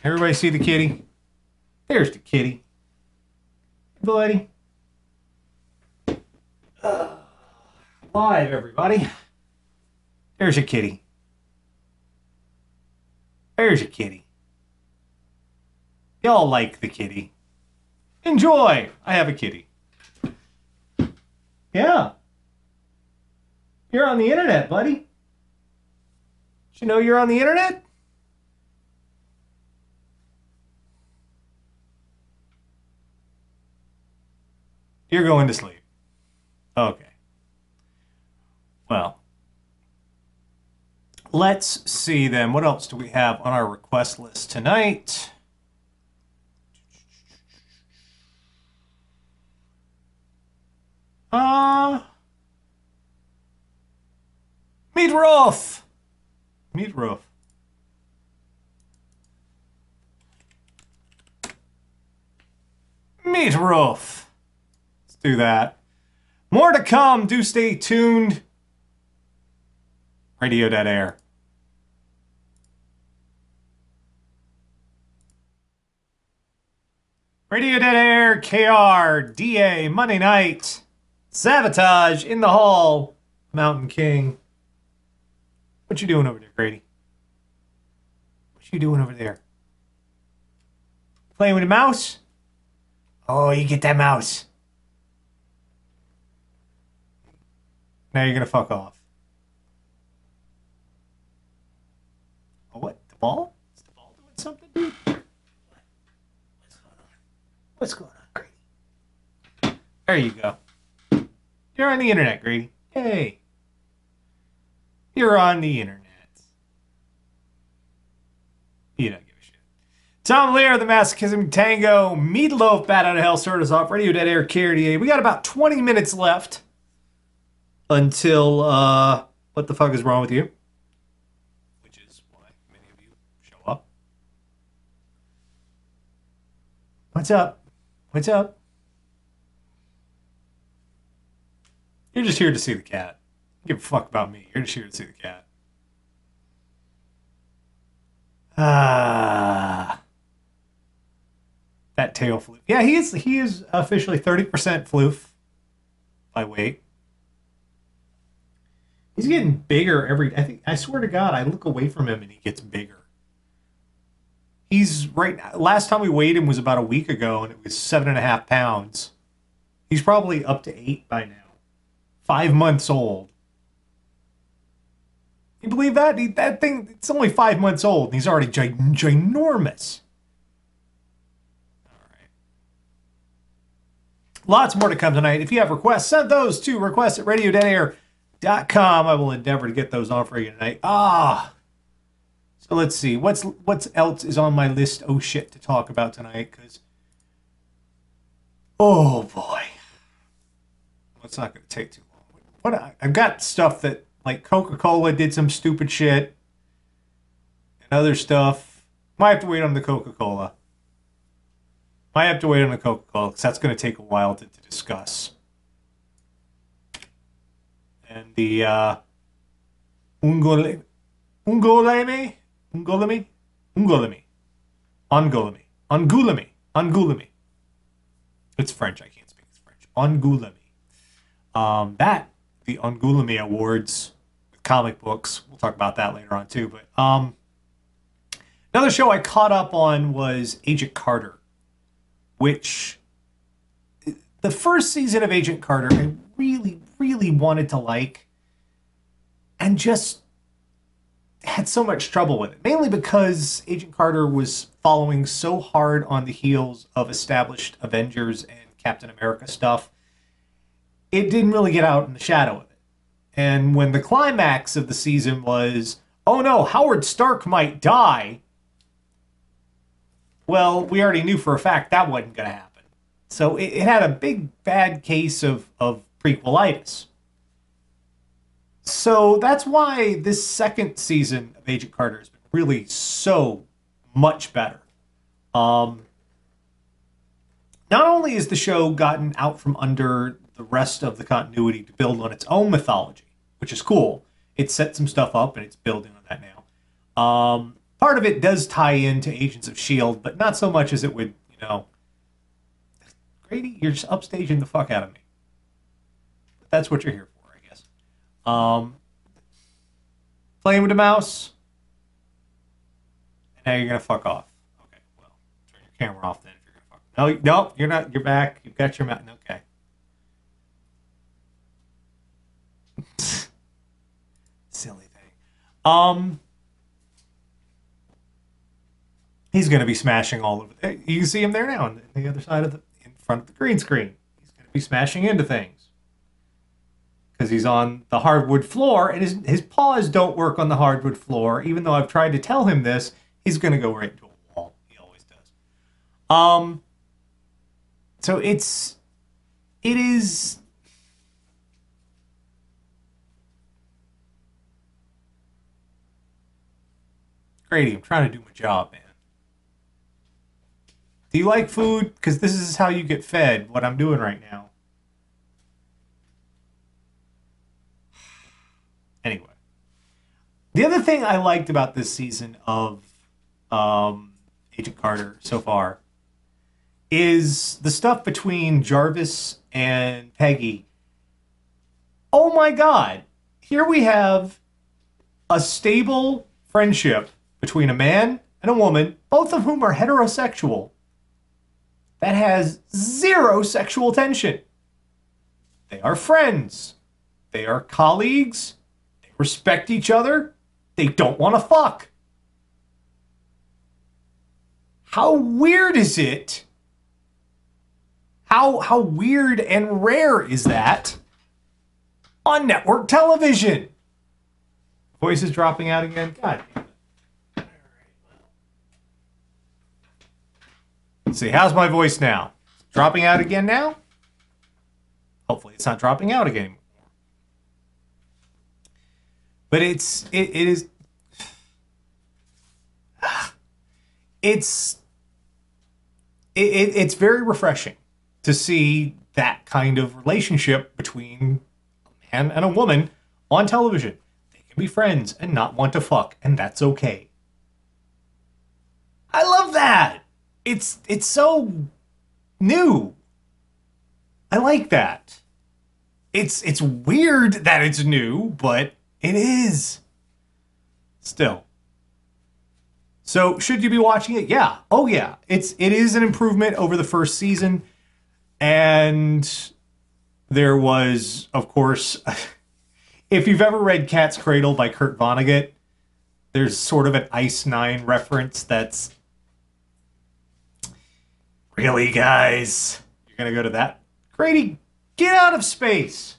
Everybody see the kitty? There's the kitty. Hey, buddy. Live, everybody. There's a kitty. There's a kitty. Y'all like the kitty. Enjoy! I have a kitty. Yeah. You're on the internet, buddy. Did you know you're on the internet? You're going to sleep. Okay. Well, let's see then. What else do we have on our request list tonight? Meatloaf. Meatloaf. Meatloaf. Let's do that. More to come. Do stay tuned. Radio Dead Air. Radio Dead Air, KR, DA, Monday night. Sabotage in the hall. Mountain King. What you doing over there, Grady? What you doing over there? Playing with a mouse? Oh, you get that mouse. Now you're gonna fuck off. Oh, what? The ball? Is the ball doing something, dude? What's going on? What's going on, Grady? There you go. You're on the internet, Grady. Hey. You're on the internet. You don't give a shit. Tom Lear, the Masochism Tango, Meatloaf, Bat Out of Hell, started us off. Radio Dead Air, KRDA. We got about 20 minutes left until, what the fuck is wrong with you? Which is why many of you show up. What's up? What's up? You're just here to see the cat. Give a fuck about me. You're just here to see the cat. That tail floof. Yeah, he is officially 30% floof by weight. He's getting bigger I swear to God, I look away from him and he gets bigger. He's last time we weighed him was about a week ago and it was 7.5 pounds. He's probably up to 8 by now. 5 months old. You believe that? That thing, it's only 5 months old and he's already ginormous. All right. Lots more to come tonight. If you have requests, send those to requests@radiodeadair.com. I will endeavor to get those on for you tonight. So let's see. What's else is on my list? Oh shit, to talk about tonight, because oh boy. It's not going to take too long. I've got stuff that, like, Coca-Cola did some stupid shit and other stuff. Might have to wait on the Coca-Cola. Because that's going to take a while to discuss. And the Ungolemi. It's French. I can't speak French. Angoulême. The Angoulême Awards with comic books. We'll talk about that later on too. But another show I caught up on was Agent Carter, which the first season of Agent Carter I really, really wanted to like, and just had so much trouble with it. Mainly because Agent Carter was following so hard on the heels of established Avengers and Captain America stuff. It didn't really get out in the shadow of it. And when the climax of the season was, oh no, Howard Stark might die, well, we already knew for a fact that wasn't going to happen. So it had a big bad case of prequelitis. So that's why this second season of Agent Carter has been really so much better. Not only has the show gotten out from under the rest of the continuity to build on its own mythology, which is cool. It set some stuff up and it's building on that now. Part of it does tie into Agents of S.H.I.E.L.D., but not so much as it would, Grady, you're just upstaging the fuck out of me. But that's what you're here for, I guess. Playing with the mouse. And now you're going to fuck off. Okay, well, turn your camera off then if you're going to fuck. No, you're not. You're back. You've got your mouth. Okay. Silly thing. He's going to be smashing all over. You can see him there now on the other side of in front of the green screen. He's going to be smashing into things because he's on the hardwood floor, and his paws don't work on the hardwood floor. Even though I've tried to tell him this, he's going to go right into a wall. He always does. So it is. Grady, I'm trying to do my job, man. Do you like food? Because this is how you get fed, what I'm doing right now. Anyway. The other thing I liked about this season of Agent Carter so far is the stuff between Jarvis and Peggy. Oh my God. Here we have a stable friendship between a man and a woman, both of whom are heterosexual, that has zero sexual tension. They are friends. They are colleagues. They respect each other. They don't want to fuck. How weird is it? How weird and rare is that on network television? Voice is dropping out again. God damn it. All right. Let's see. How's my voice now? Dropping out again now? Hopefully it's not dropping out again. But it is it's very refreshing to see that kind of relationship between a man and a woman on television. They can be friends and not want to fuck, and that's okay. I love that. It's so new. I like that. It's weird that it's new, but it is. Still. So, should you be watching it? Yeah. Oh, yeah. It is an improvement over the first season. And there was, of course, if you've ever read Cat's Cradle by Kurt Vonnegut, there's sort of an Ice Nine reference that's... Really, guys? You're going to go to that? Grady, get out of space.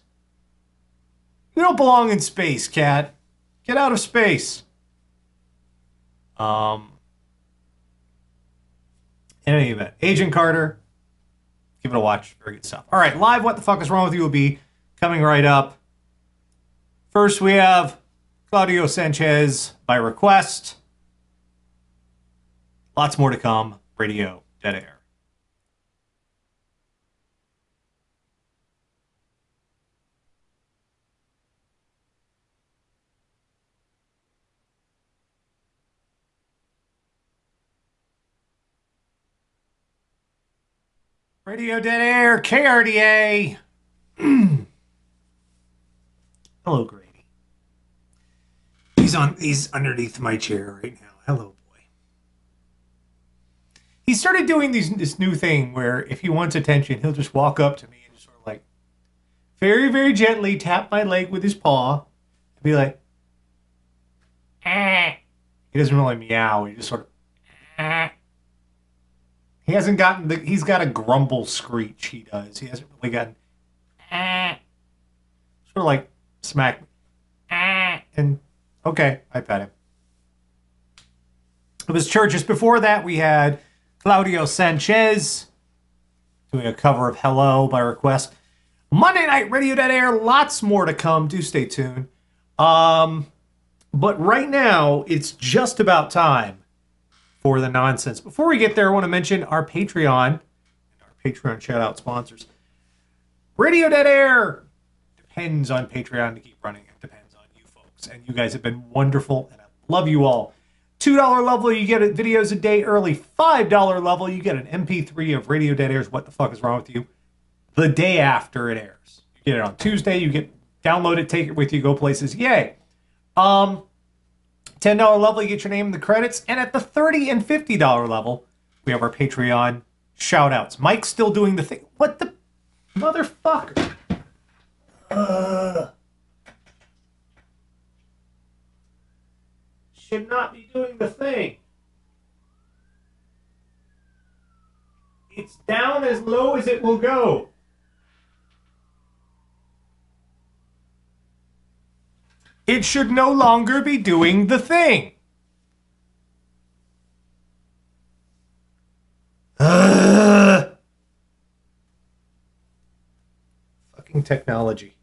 You don't belong in space, Cat. Get out of space. In any event, Agent Carter, give it a watch. Very good stuff. All right, live What the Fuck Is Wrong With You will be coming right up. First, we have Claudio Sanchez by request. Lots more to come. Radio Dead Air. Radio Dead Air, KRDA. Hello, Grady. He's underneath my chair right now. Hello, boy. He started doing this new thing where if he wants attention, he'll just walk up to me and just sort of like very, very gently tap my leg with his paw and be like, ah. He doesn't really meow. He just sort of, ah. He hasn't gotten he's got a grumble screech, he does. He hasn't really gotten, ah. Sort of like smack me. Ah. And, okay, I pet him. It was Churches. Before that, we had Claudio Sanchez doing a cover of Hello by request. Monday night, Radio Dead Air. Lots more to come. Do stay tuned. But right now, it's just about time for the nonsense. Before we get there, I want to mention our Patreon and our Patreon shout-out sponsors. Radio Dead Air depends on Patreon to keep running. It depends on you folks. And you guys have been wonderful, and I love you all. $2 level, you get videos a day early. $5 level, you get an MP3 of Radio Dead Air's What the Fuck Is Wrong With You the day after it airs. You get it on Tuesday, you get download it, take it with you, go places. Yay. $10 level, you get your name in the credits. And at the $30 and $50 level, we have our Patreon shout-outs. Mike's still doing the thing. What the motherfucker? Should not be doing the thing. It's down as low as it will go. It should no longer be doing the thing. Fucking technology.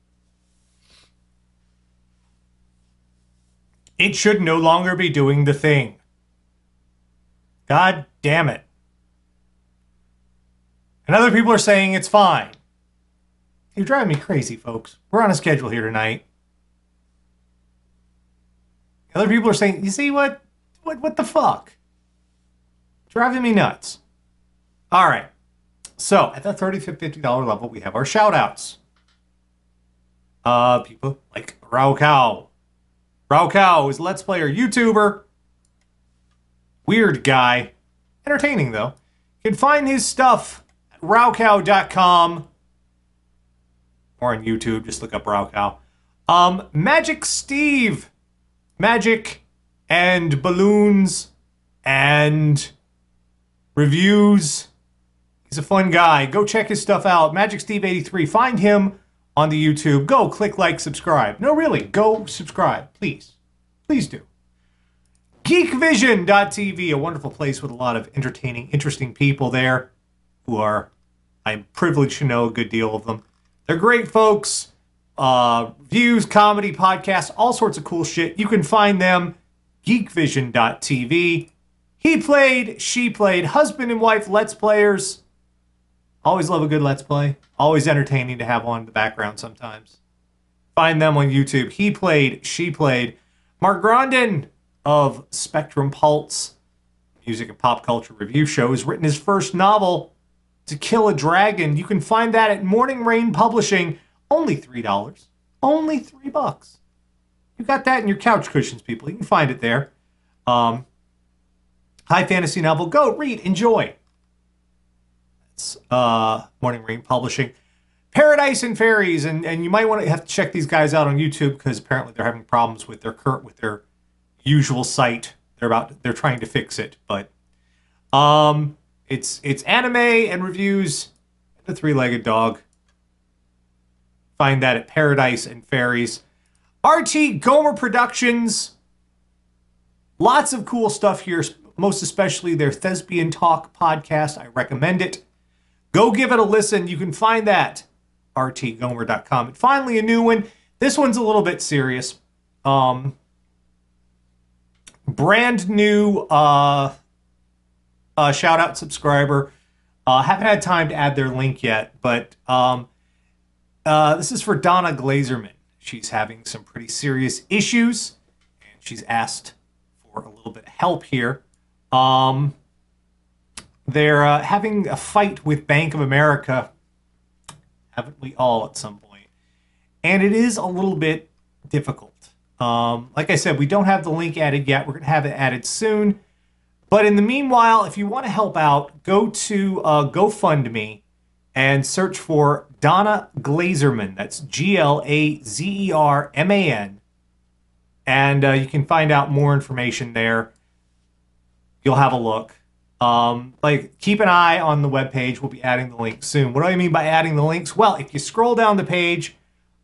It should no longer be doing the thing. God damn it. And other people are saying it's fine. You're driving me crazy, folks. We're on a schedule here tonight. Other people are saying, you see what the fuck? Driving me nuts. All right. So at the $30 to $50 level, we have our shout outs. People like Raukau. Raukau is a Let's Player YouTuber. Weird guy. Entertaining, though. You can find his stuff at Raukau.com. Or on YouTube, just look up Raukau. Magic Steve. Magic and balloons and reviews. He's a fun guy. Go check his stuff out. Magic Steve 83. Find him on the YouTube. Go click like, subscribe. No, really, go subscribe, please. Please do. GeekVision.tv, a wonderful place with a lot of entertaining, interesting people there who are, I'm privileged to know a good deal of them. They're great folks. Views, comedy, podcasts, all sorts of cool shit. You can find them. GeekVision.tv. He played, she played, husband and wife Let's Players. Always love a good Let's Play. Always entertaining to have on in the background sometimes. Find them on YouTube. He played, she played. Mark Grondin of Spectrum Pulse, music and pop culture review show, has written his first novel, To Kill a Dragon. You can find that at Morning Rain Publishing. Only $3. Only $3. You got that in your couch cushions, people. You can find it there. High fantasy novel. Go, read, enjoy. It's Morning Rain Publishing. Paradise and Fairies, and you might want to have to check these guys out on YouTube because apparently they're having problems with their usual site. They're trying to fix it, but it's anime and reviews. The three-legged dog. Find that at Paradise and Fairies. RT Gomer Productions. Lots of cool stuff here, most especially their Thespian Talk podcast. I recommend it. Go give it a listen. You can find that rtgomer.com. And finally, a new one. This one's a little bit serious. Brand new shout-out subscriber. Haven't had time to add their link yet, but this is for Donna Glazerman. She's having some pretty serious issues, and she's asked for a little bit of help here. They're having a fight with Bank of America. Haven't we all at some point? And it is a little bit difficult. Like I said, we don't have the link added yet. We're going to have it added soon. But in the meanwhile, if you want to help out, go to GoFundMe and search for Donna Glazerman. That's Glazerman. And you can find out more information there. You'll have a look. Keep an eye on the webpage. We'll be adding the link soon. What do I mean by adding the links? Well, if you scroll down the page,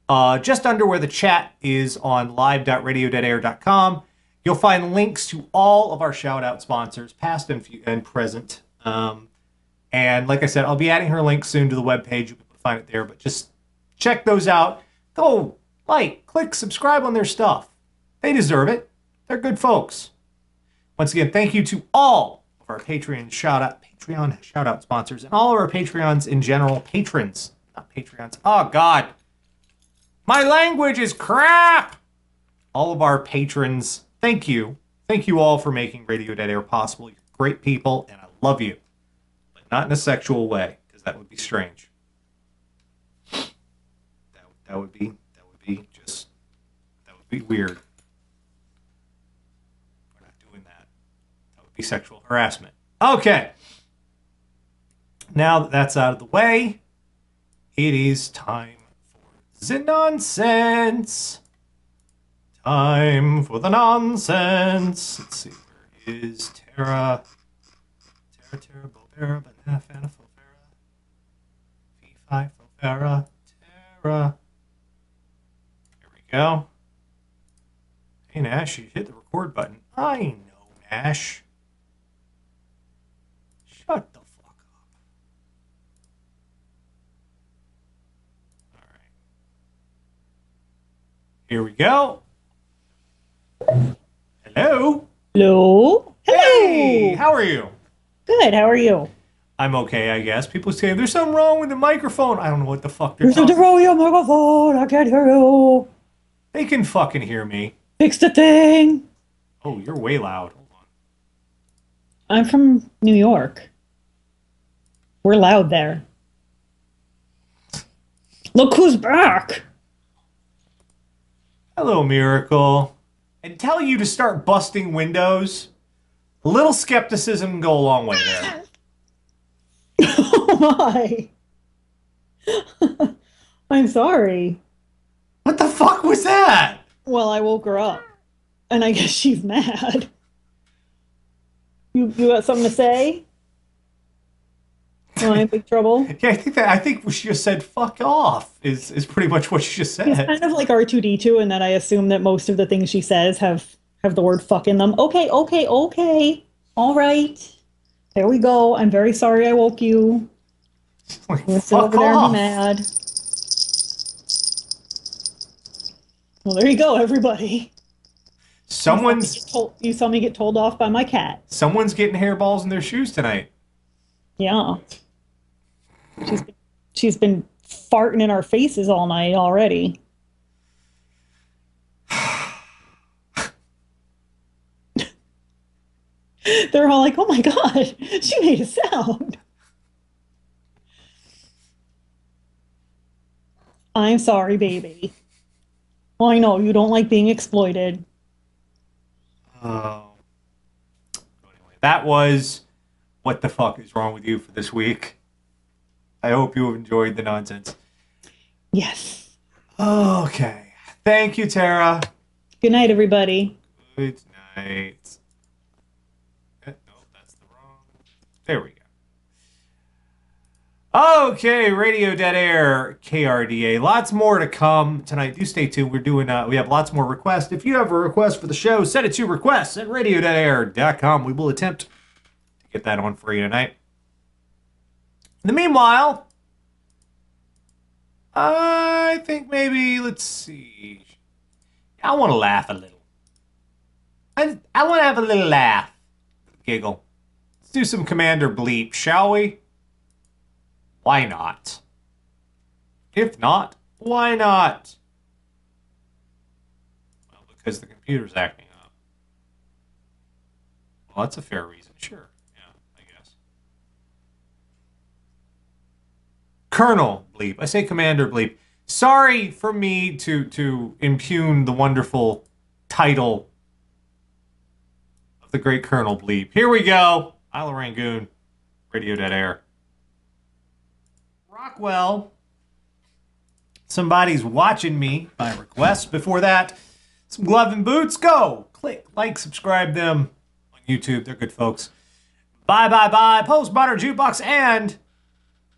just under where the chat is on live.radio.air.com, you'll find links to all of our shout-out sponsors, past and present. And like I said, I'll be adding her link soon to the webpage. You'll be able to find it there. But just check those out. Go, click, subscribe on their stuff. They deserve it. They're good folks. Once again, thank you to all of our Patreon shout-out sponsors and all of our Patreons in general. Patrons, not Patreons. Oh, God. My language is crap. All of our patrons, thank you. Thank you all for making Radio Dead Air possible. You're great people, and I love you. But not in a sexual way, because that would be strange. That would be weird. We're not doing that. That would be sexual harassment. Okay. Now that that's out of the way, it is time for the nonsense. Time for the nonsense. Let's see, where is Terra? Terra, Bobera, Banana, Fana, Fofera, V5, Fofera, Terra. Here we go. Hey, Nash, you hit the record button. I know, Nash. Shut the fuck up. All right. Here we go. Hello. Hello. Hey, how are you? Good. How are you? I'm okay, I guess. People say there's something wrong with the microphone. I don't know what the fuck they're There's talking something wrong with your microphone. I can't hear you. They can fucking hear me. Fix the thing. Oh, you're way loud. Hold on. I'm from New York. We're loud there. Look who's back. Hello, Miracle. And tell you to start busting windows. A little skepticism can go a long way there. Oh my. I'm sorry. What the fuck was that? Well, I woke her up, and I guess she's mad. You got something to say? Am I in big trouble? Yeah, I think she just said "fuck off" is pretty much what she just He's said. kind of like R2D2 in that I assume that most of the things she says have the word fuck in them. Okay, okay, okay. All right. There we go. I'm very sorry I woke you. Like, I'm gonna sit fuck over there and be off. mad. Well, there you go, everybody. Someone's You saw me get told off by my cat. getting hairballs in their shoes tonight. Yeah. She's been farting in our faces all night already. They're all like, "Oh my god, she made a sound." I'm sorry, baby. Well, I know you don't like being exploited. Oh. Anyway, that was what the fuck is wrong with you for this week. I hope you have enjoyed the nonsense. Yes. Okay. Thank you, Tara. Good night, everybody. Good night. No, that's the wrong. There we go. Okay, Radio Dead Air, KRDA. Lots more to come tonight. Do stay tuned. We're doing. We have lots more requests. If you have a request for the show, send it to requests@radiodeadair.com. We will attempt to get that on for you tonight. In the meanwhile, I think maybe, let's see. I want to laugh a little. I want to have a little laugh. Giggle. Let's do some Commander Bleep, shall we? Why not? If not, why not? Well, because the computer's acting up. Well, that's a fair reason. Sure. Yeah, I guess. Colonel Bleep. I say Commander Bleep. Sorry for me to impugn the wonderful title of the great Colonel Bleep. Here we go. Isle of Rangoon. Radio Dead Air. Rockwell. Somebody's watching me by request. Before that, some Glove and Boots. Go. Click, like, subscribe them on YouTube. They're good folks. Bye, bye, bye. Postmodern Jukebox. And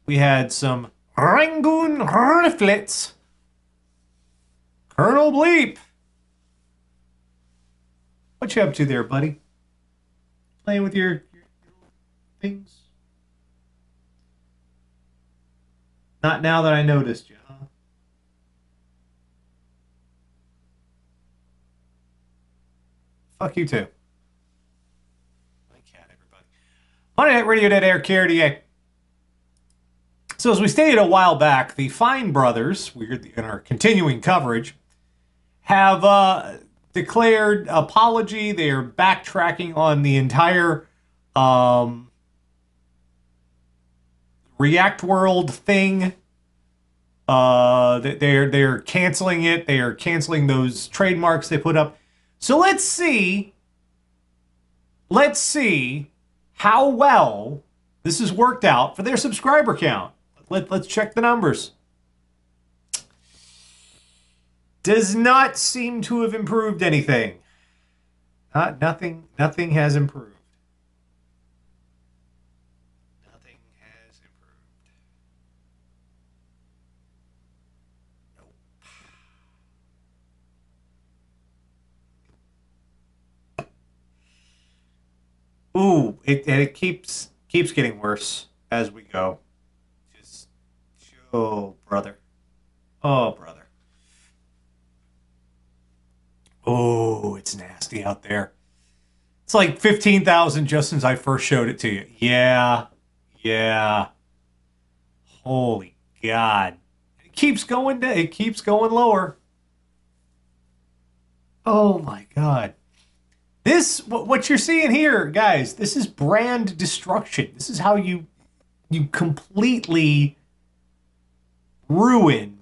we had some Rangoon Riflets. Colonel Bleep. What you up to there, buddy? Playing with your things? Not now that I noticed you, huh? Fuck you too. My cat, everybody. Monday Night Radio Dead Air, KRDA. So as we stated a while back, the Fine brothers, we're in our continuing coverage, have declared apology. They are backtracking on the entire React World thing. They're canceling it. They are canceling those trademarks they put up. So let's see how well this has worked out for their subscriber count. Let's check the numbers. Does not seem to have improved anything. Nothing has improved. Nothing has improved. Nope. Ooh, it keeps getting worse as we go. Just, oh, brother. Oh, brother. Oh, it's nasty out there. It's like 15,000 just since I first showed it to you. Yeah. Holy God. It keeps going lower. Oh my God. This, what you're seeing here, guys, this is brand destruction. This is how you completely ruin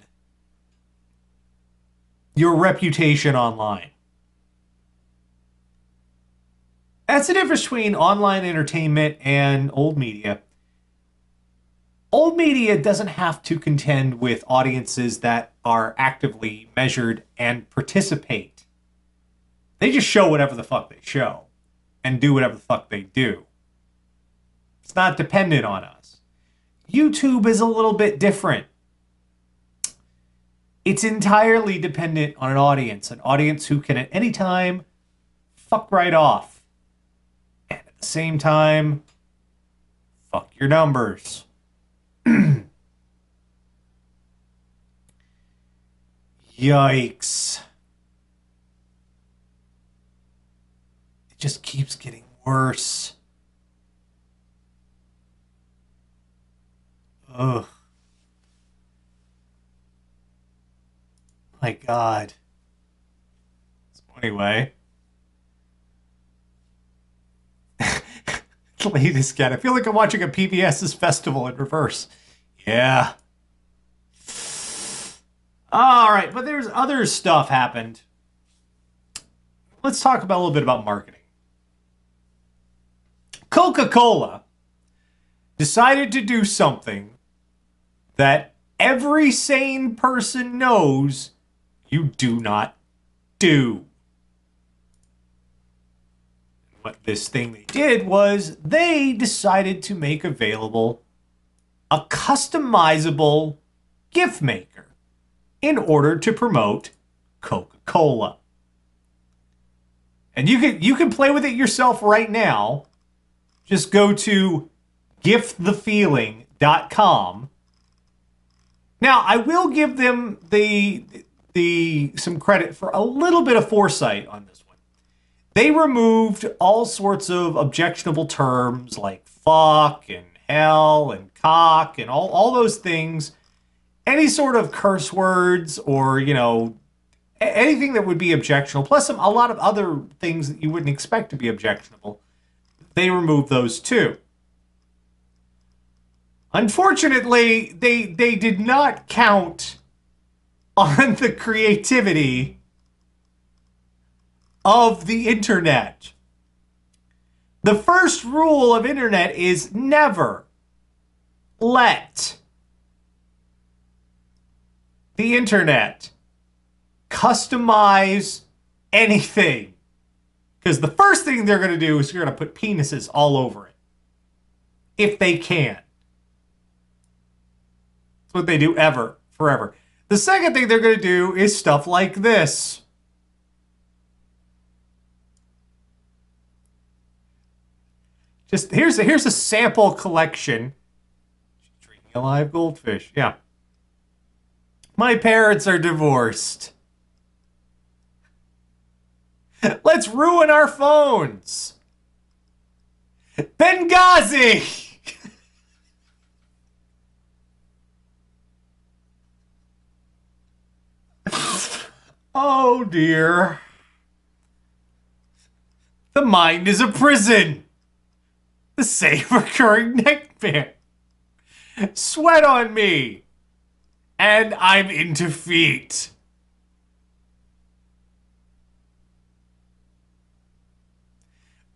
your reputation online. That's the difference between online entertainment and old media. Old media doesn't have to contend with audiences that are actively measured and participate. They just show whatever the fuck they show and do whatever the fuck they do. It's not dependent on us. YouTube is a little bit different. It's entirely dependent on an audience who can at any time fuck right off. And at the same time, fuck your numbers. Yikes. It just keeps getting worse. Ugh. My God. So anyway. Latest scan. I feel like I'm watching a PBS's festival in reverse. Yeah. All right, but there's other stuff happened. Let's talk about a little bit about marketing. Coca-Cola decided to do something that every sane person knows you do not do. What this thing they did was they decided to make available a customizable gift maker in order to promote Coca-Cola. And you can play with it yourself right now. Just go to giftthefeeling.com. Now, I will give them some credit for a little bit of foresight on this one. They removed all sorts of objectionable terms like fuck and hell and cock and all those things. Any sort of curse words or, anything that would be objectionable, plus a lot of other things that you wouldn't expect to be objectionable. They removed those too. Unfortunately, they did not count on the creativity of the internet. The first rule of internet is never let the internet customize anything. Because the first thing they're going to do is you're going to put penises all over it. If they can. That's what they do forever. The second thing they're going to do is stuff like this. Just here's a sample collection. Drinking a live goldfish. Yeah. My parents are divorced. Let's ruin our phones. Benghazi. Oh dear. The mind is a prison. The same recurring nightmare. Sweat on me. And I'm into feet.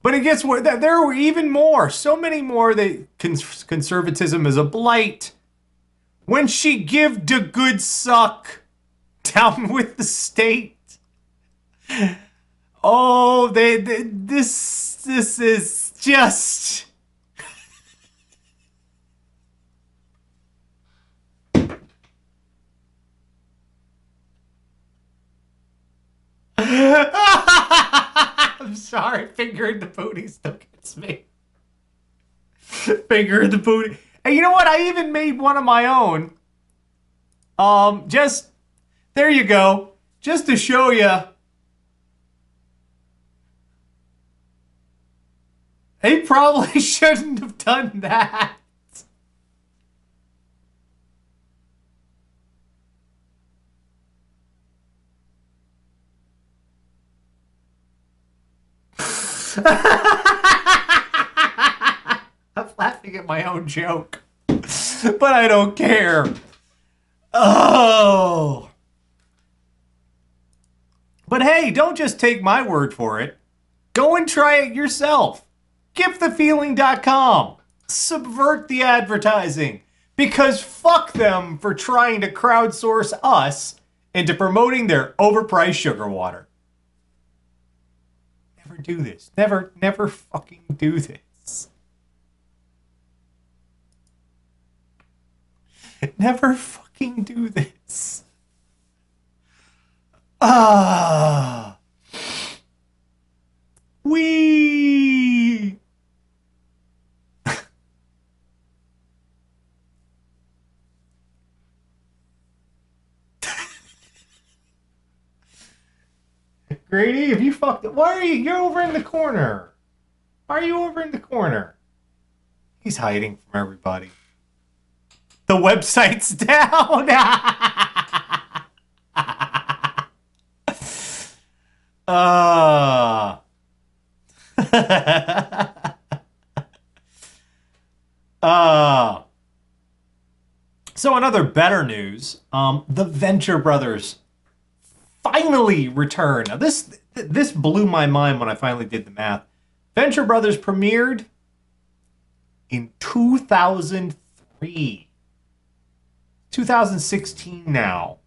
But it gets worse. There were even more. So many more that conservatism is a blight. When she give the good suck. Down with the state. Oh, this is just... I'm sorry, finger in the booty still gets me. Finger in the booty. And you know what? I even made one of my own. Just, there you go. Just to show you. They probably shouldn't have done that. I'm laughing at my own joke. But I don't care. Oh. But hey, don't just take my word for it. Go and try it yourself. GiveTheFeeling.com. Subvert the advertising. Because fuck them for trying to crowdsource us into promoting their overpriced sugar water. Never do this. Never fucking do this. Never fucking do this. Ah. Wee. Grady, if you fucked it, why are you? You're over in the corner. Why are you over in the corner? He's hiding from everybody. The website's down. So in other better news, the Venture Brothers finally return. Now this blew my mind when I finally did the math. Venture Brothers premiered in 2003. 2016 now.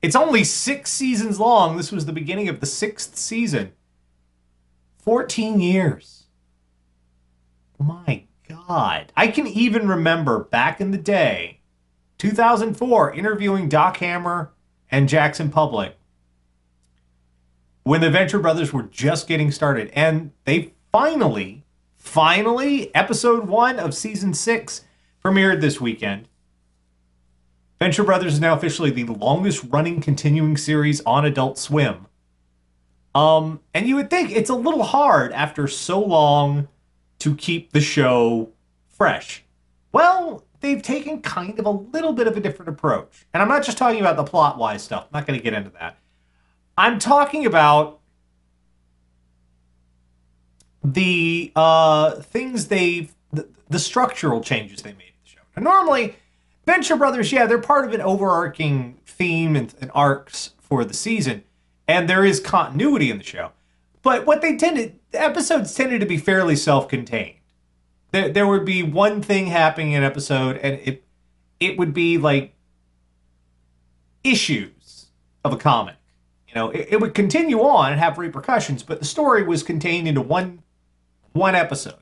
It's only 6 seasons long. This was the beginning of the 6th season. 14 years. My God. I can even remember back in the day, 2004, interviewing Doc Hammer and Jackson Public when the Venture Brothers were just getting started. And they finally, episode 1 of season 6 premiered this weekend. Venture Brothers is now officially the longest running continuing series on Adult Swim. And you would think it's a little hard after so long to keep the show fresh. Well, they've taken kind of a little bit of a different approach. And I'm not just talking about the plot-wise stuff. I'm not going to get into that. I'm talking about the things the structural changes they made in the show. Now, normally, Venture Brothers, yeah, they're part of an overarching theme and arcs for the season, and there is continuity in the show. But what the episodes tended to be fairly self-contained. There would be one thing happening in an episode, and it would be like issues of a comic. You know, it would continue on and have repercussions, but the story was contained into one episode.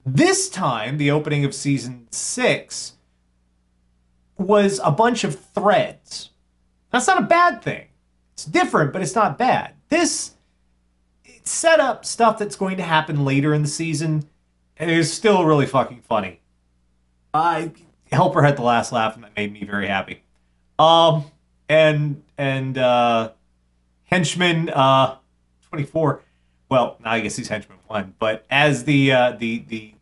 This time, the opening of season 6 was a bunch of threads. That's not a bad thing. It's different, but it's not bad. It set up stuff that's going to happen later in the season, and it is still really fucking funny. Helper had the last laugh, and that made me very happy. And Henchman 24. Well, I guess he's Henchman 1, but as the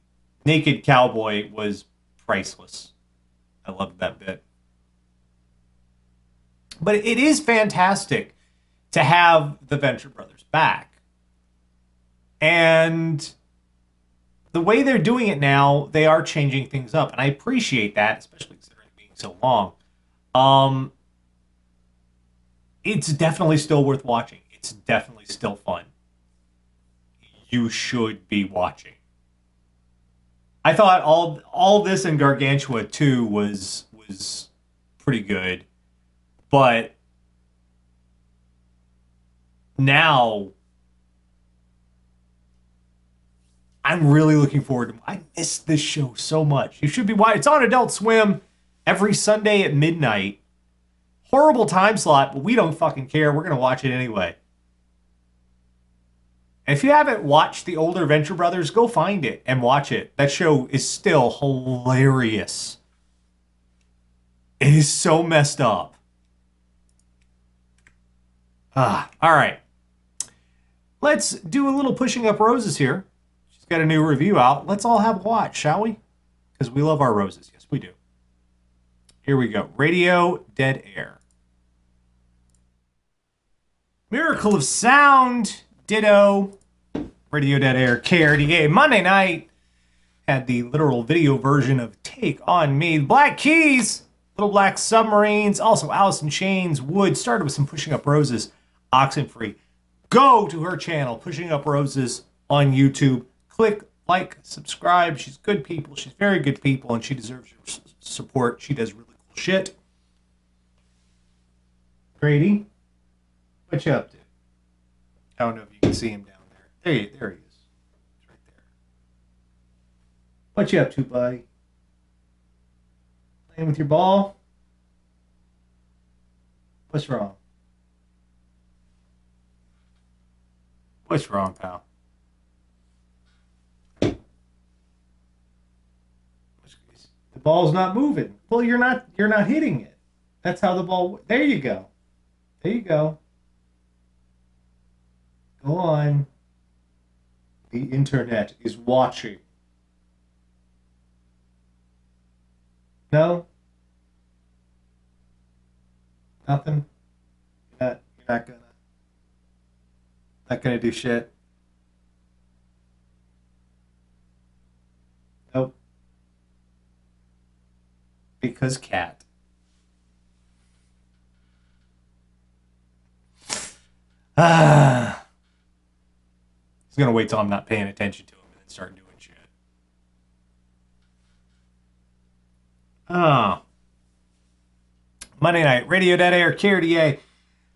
naked cowboy was priceless. I loved that bit. But it is fantastic to have the Venture Brothers back. And the way they're doing it now, they are changing things up. And I appreciate that, especially considering it being so long. It's definitely still worth watching. It's definitely still fun. You should be watching. I thought all this in Gargantua 2 was pretty good, but now I'm really looking forward to. I miss this show so much. You should be watching. It's on Adult Swim every Sunday at midnight. Horrible time slot, but we don't fucking care. We're gonna watch it anyway. And if you haven't watched the older Venture Brothers, go find it and watch it. That show is still hilarious. It is so messed up. All right. Let's do a little pushing up roses here. She's got a new review out. Let's all have a watch, shall we? Because we love our roses. Yes, we do. Here we go. Radio Dead Air. Miracle of Sound. Ditto. Radio Dead Air KRDA. Monday night had the literal video version of Take On Me. Black Keys, Little Black Submarines, also Alice in Chains, Wood. Started with some Pushing Up Roses, Oxenfree. Go to her channel, Pushing Up Roses on YouTube. Click, like, subscribe. She's good people. She's very good people, and she deserves your support. She does really cool shit. Grady, what you up to? I don't know if you can see him down there. There he is. He's right there. What you up to, buddy? Playing with your ball? What's wrong? What's wrong, pal? The ball's not moving. Well, you're not hitting it. That's how the ball. There you go. There you go. Go on. The internet is watching. No? Nothing? You're not gonna do shit? Nope. Because cat. He's gonna wait till I'm not paying attention to him and then start doing shit. Monday night, Radio Dead Air, KRDA.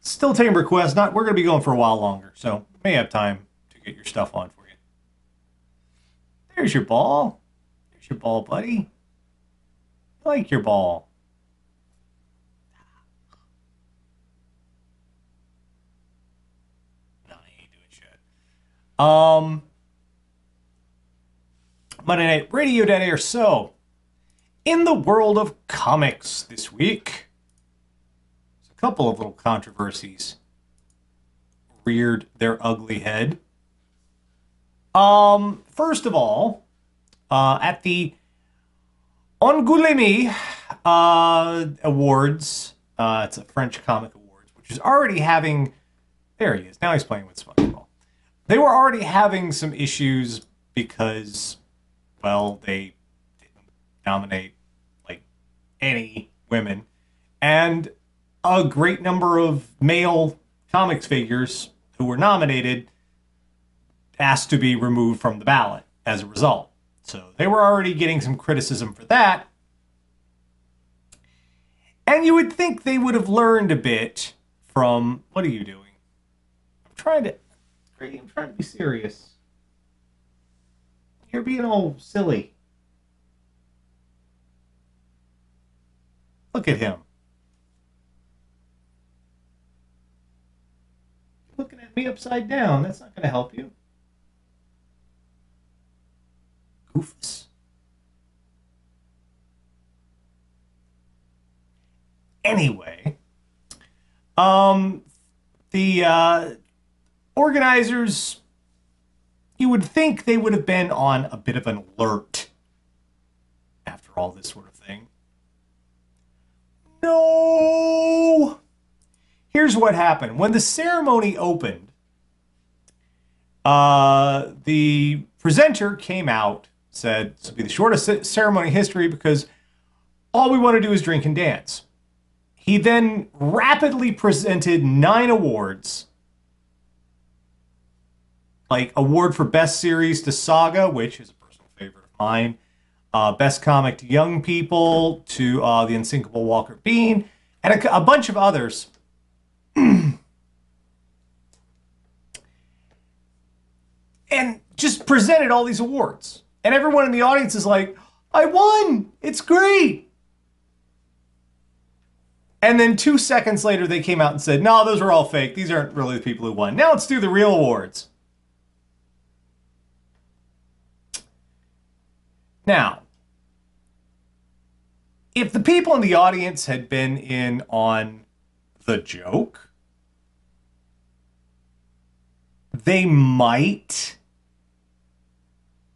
Still taking requests. We're gonna be going for a while longer, so may have time to get your stuff on for you. There's your ball. There's your ball, buddy. I like your ball. No, he ain't doing shit. Monday night, Radio Dead Air. So, in the world of comics this week, there's a couple of little controversies reared their ugly head. First of all, at the Angoulême Awards, it's a French comic awards, which is already having, there he is, now he's playing with SpongeBob. They were already having some issues because, well, they didn't nominate, like, any women, and a great number of male comics figures who were nominated asked to be removed from the ballot as a result. So they were already getting some criticism for that. And you would think they would have learned a bit from, what are you doing? I'm trying to be serious. You're being all silly. Look at him. Looking at me upside down. That's not going to help you. Goofus. Anyway, the organizers, you would think they would have been on a bit of an alert after all this sort of thing. No! Here's what happened. When the ceremony opened, the presenter came out, said this will be the shortest ceremony in history because all we want to do is drink and dance. He then rapidly presented 9 awards. Like, award for Best Series to Saga, which is a personal favorite of mine. Best Comic to Young People, to The Unsinkable Walker Bean, and a bunch of others. And just presented all these awards. And everyone in the audience is like, I won! It's great! And then 2 seconds later, they came out and said, no, those are all fake. These aren't really the people who won. Now let's do the real awards. Now, if the people in the audience had been in on the joke, they might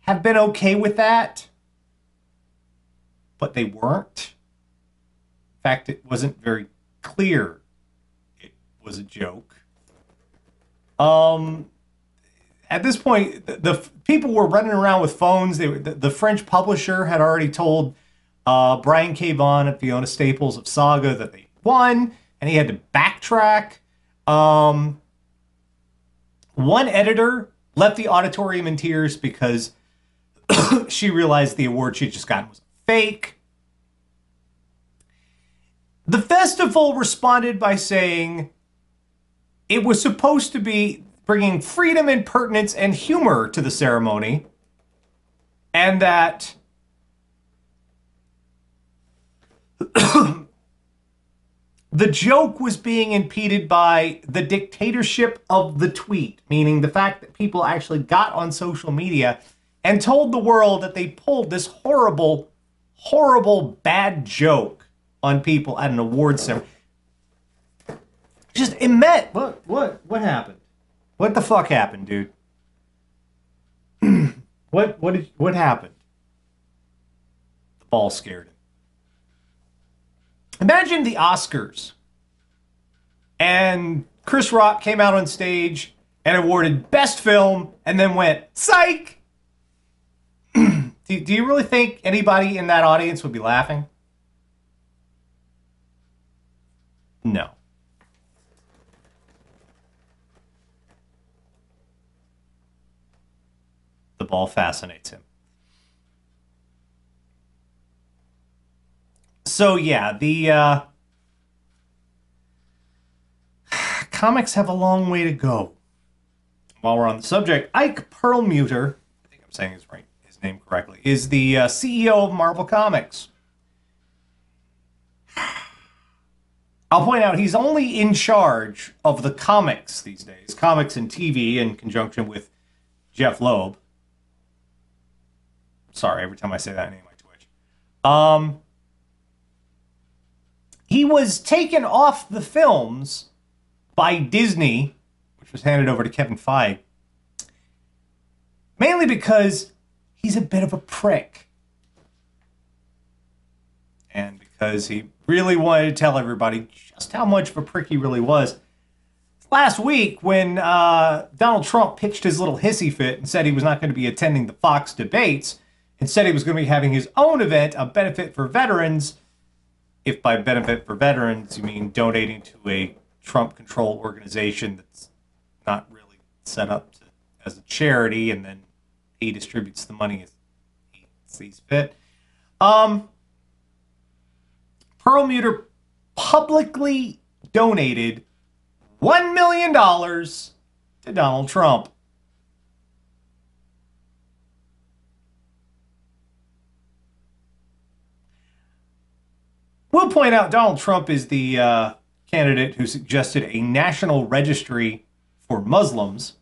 have been okay with that, but they weren't. In fact, it wasn't very clear it was a joke. at this point, the people were running around with phones. The French publisher had already told Brian K. Vaughan and Fiona Staples of Saga that they won, and he had to backtrack. One editor left the auditorium in tears because she realized the award she'd just gotten was fake. The festival responded by saying it was supposed to be bringing freedom, impertinence, and humor to the ceremony, and that the joke was being impeded by the dictatorship of the tweet, meaning the fact that people actually got on social media and told the world that they pulled this horrible, horrible, bad joke on people at an award ceremony. Just, it met. What happened? What the fuck happened, dude? What happened? The ball scared him. Imagine the Oscars and Chris Rock came out on stage and awarded Best Film and then went, psych! Do you really think anybody in that audience would be laughing? No. The ball fascinates him. So yeah, the comics have a long way to go. While we're on the subject, Ike Perlmutter, I think I'm saying his name correctly, is the CEO of Marvel Comics. I'll point out he's only in charge of the comics these days, comics and TV, in conjunction with Jeff Loeb. Sorry, every time I say that name, I twitch. He was taken off the films by Disney, which was handed over to Kevin Feige, mainly because he's a bit of a prick. And because he really wanted to tell everybody just how much of a prick he really was. Last week, when Donald Trump pitched his little hissy fit and said he was not going to be attending the Fox debates, instead he was going to be having his own event, a benefit for veterans. If by benefit for veterans you mean donating to a Trump-controlled organization that's not really set up as a charity, and then he distributes the money as he sees fit. Perlmutter publicly donated $1 million to Donald Trump. We'll point out Donald Trump is the candidate who suggested a national registry for Muslims,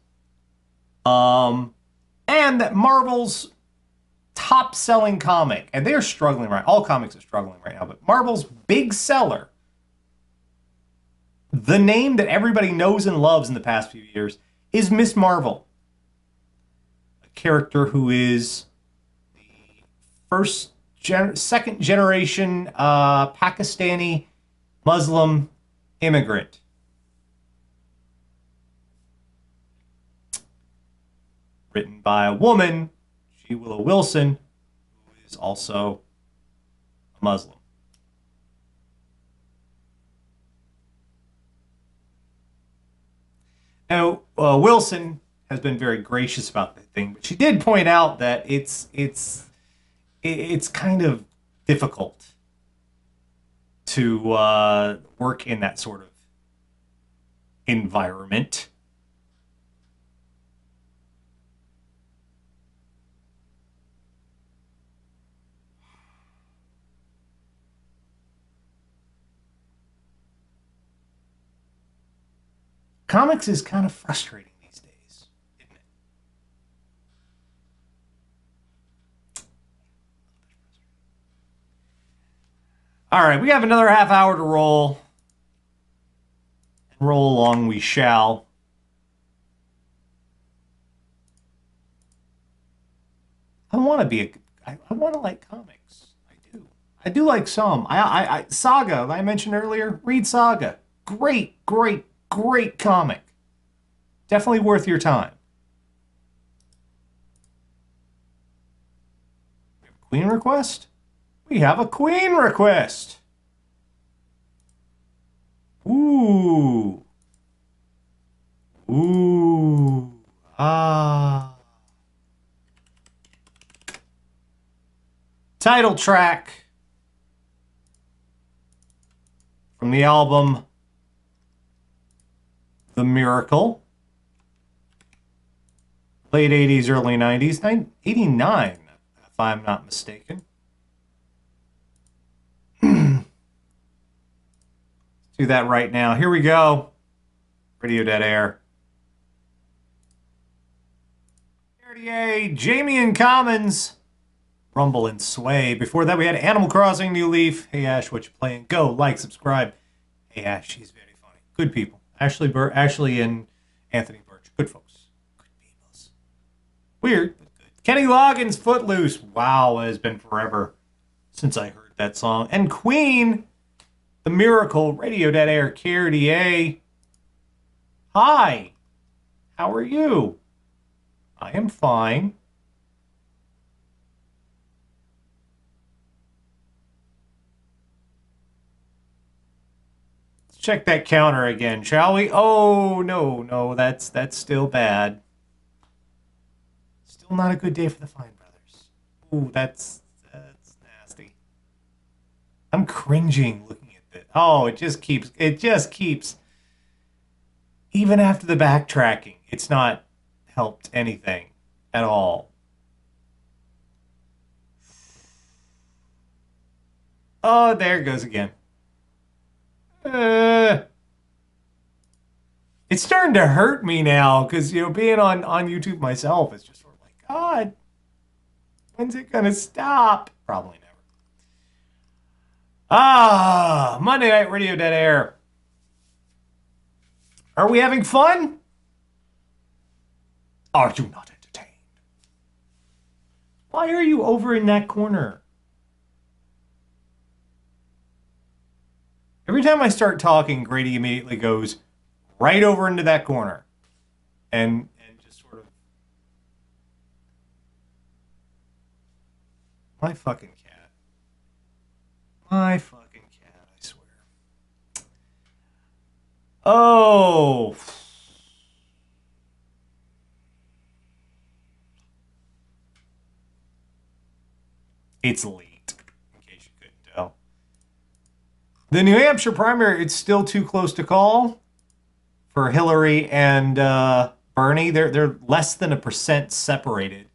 and that Marvel's top-selling comic, and they are struggling right. All comics are struggling right now, but Marvel's big seller, the name that everybody knows and loves in the past few years, is Miss Marvel, a character who is the second generation Pakistani Muslim immigrant. Written by a woman, G. Willow Wilson, who is also a Muslim. Now, Wilson has been very gracious about the thing, but she did point out that it's kind of difficult to work in that sort of environment. Comics is kind of frustrating these days, isn't it? All right, we have another half hour to roll. And roll along we shall. I want to like comics. I do. I do like some. Saga, I mentioned earlier. Read Saga. Great comic. Definitely worth your time. Queen request? We have a Queen request. Ooh. Ooh. Ah. Title track from the album The Miracle. Late 80s, early 90s. 89, if I'm not mistaken. Let's do that right now. Here we go. Radio Dead Air. RDA, Jamie and Commons. Rumble and Sway. Before that, we had Animal Crossing, New Leaf. Hey, Ash, what you playing? Go, like, subscribe. Hey, Ash, she's very funny. Good people. Ashley and Anthony Birch. Good folks. Good peoples. Weird, but good. Kenny Loggins, Footloose. Wow, it has been forever since I heard that song. And Queen, The Miracle, Radio Dead Air, KRDA. Hi. How are you? I am fine. Check that counter again, shall we? Oh, no, that's still bad. Still not a good day for the Fine Brothers. Ooh, that's nasty. I'm cringing looking at this. Oh, it just keeps, even after the backtracking, it's not helped anything at all. Oh, there it goes again. It's starting to hurt me now because, being on YouTube myself is just sort of like, God, when's it going to stop? Probably never. Monday Night Radio Dead Air. Are we having fun? Are you not entertained? Why are you over in that corner? Every time I start talking, Grady immediately goes right over into that corner. And just sort of... My fucking cat. My fucking cat, I swear. Oh... It's late, in case you couldn't tell. The New Hampshire primary, it's still too close to call for Hillary and Bernie. They're less than 1% separated.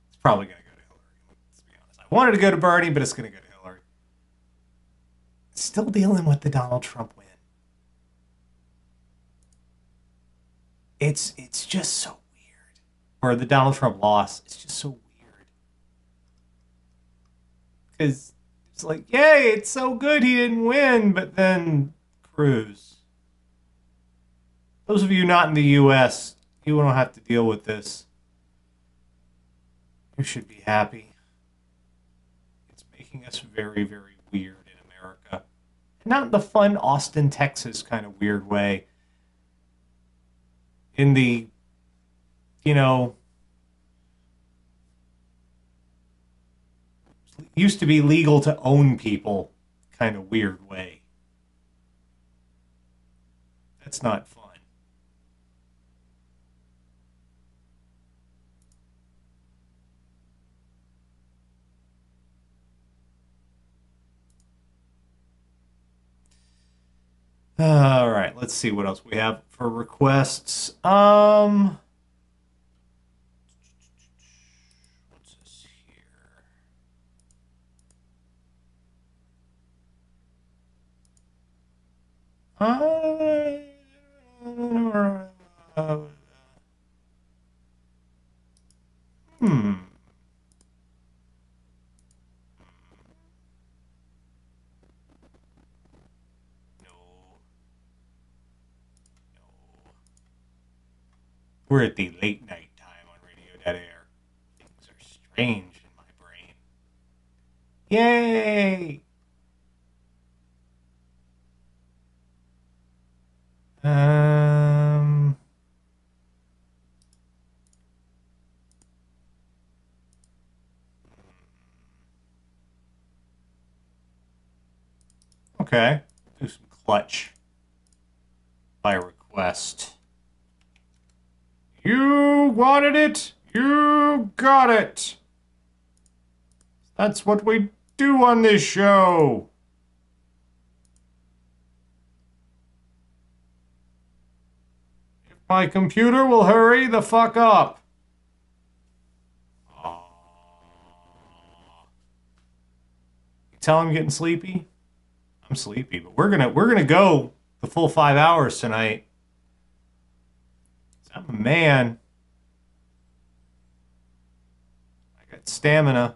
It's probably going to go to Hillary, let's be honest. I wanted to go to Bernie, but it's going to go to Hillary. Still dealing with the Donald Trump win. It's just so weird. Or the Donald Trump loss. It's just so weird. Because it's like, yay, it's so good he didn't win, but then Cruz. Those of you not in the U.S., you don't have to deal with this. You should be happy. It's making us very, very weird in America. Not in the fun Austin, Texas kind of weird way. In the, used to be legal to own people kind of weird way. That's not fun. All right, let's see what else we have for requests. What's this here? Hmm. We're at the late night time on Radio Dead Air. Things are strange in my brain. Yay! Okay. Do some clutch by request. You wanted it. You got it. That's what we do on this show. If my computer will hurry the fuck up. You tell I'm getting sleepy? I'm sleepy, but we're gonna go the full 5 hours tonight. I'm a man. I got stamina.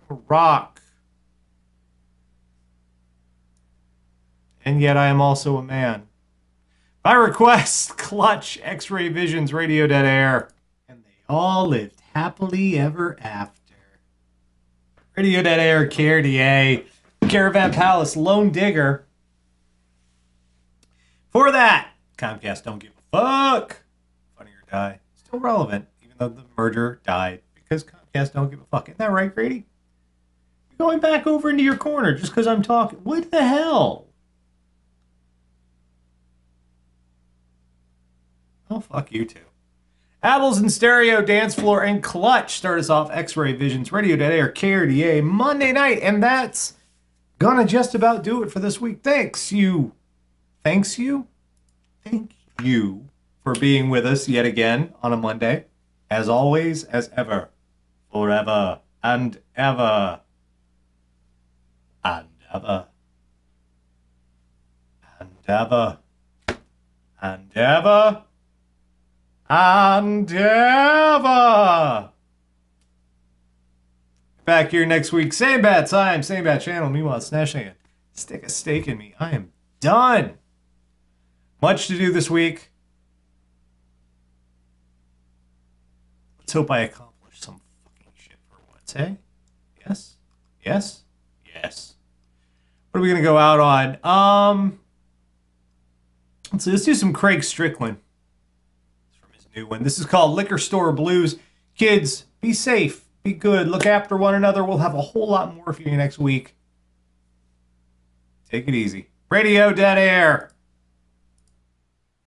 I'm a rock. And yet I am also a man. By request, Clutch, X-Ray Visions, Radio Dead Air. And they all lived happily ever after. Radio Dead Air, KRDA, Caravan Palace, Lone Digger. For that, Comcast Don't Give a Fuck. Funny or Die. Still relevant, even though the merger died. Because Comcast Don't Give a Fuck. Isn't that right, Grady? You're going back over into your corner just because I'm talking. What the hell? Oh, fuck you too. Apples and Stereo, Dance Floor, and Clutch start us off. X-Ray Visions, Radio Dead Air, KRDA, Monday night. And that's gonna just about do it for this week. Thank you for being with us yet again on a Monday. As always, as ever, forever and ever and ever and ever and ever and ever. Back here next week. Same bad time, same bad channel. Meanwhile, it's Nash and stick a stake in me. I am done. Much to do this week. Let's hope I accomplish some fucking shit for once, eh? Yes? Yes? Yes. What are we going to go out on? Let's do some Craig Strickland. It's from his new one. This is called Liquor Store Blues. Kids, be safe. Be good. Look after one another. We'll have a whole lot more for you next week. Take it easy. Radio Dead Air.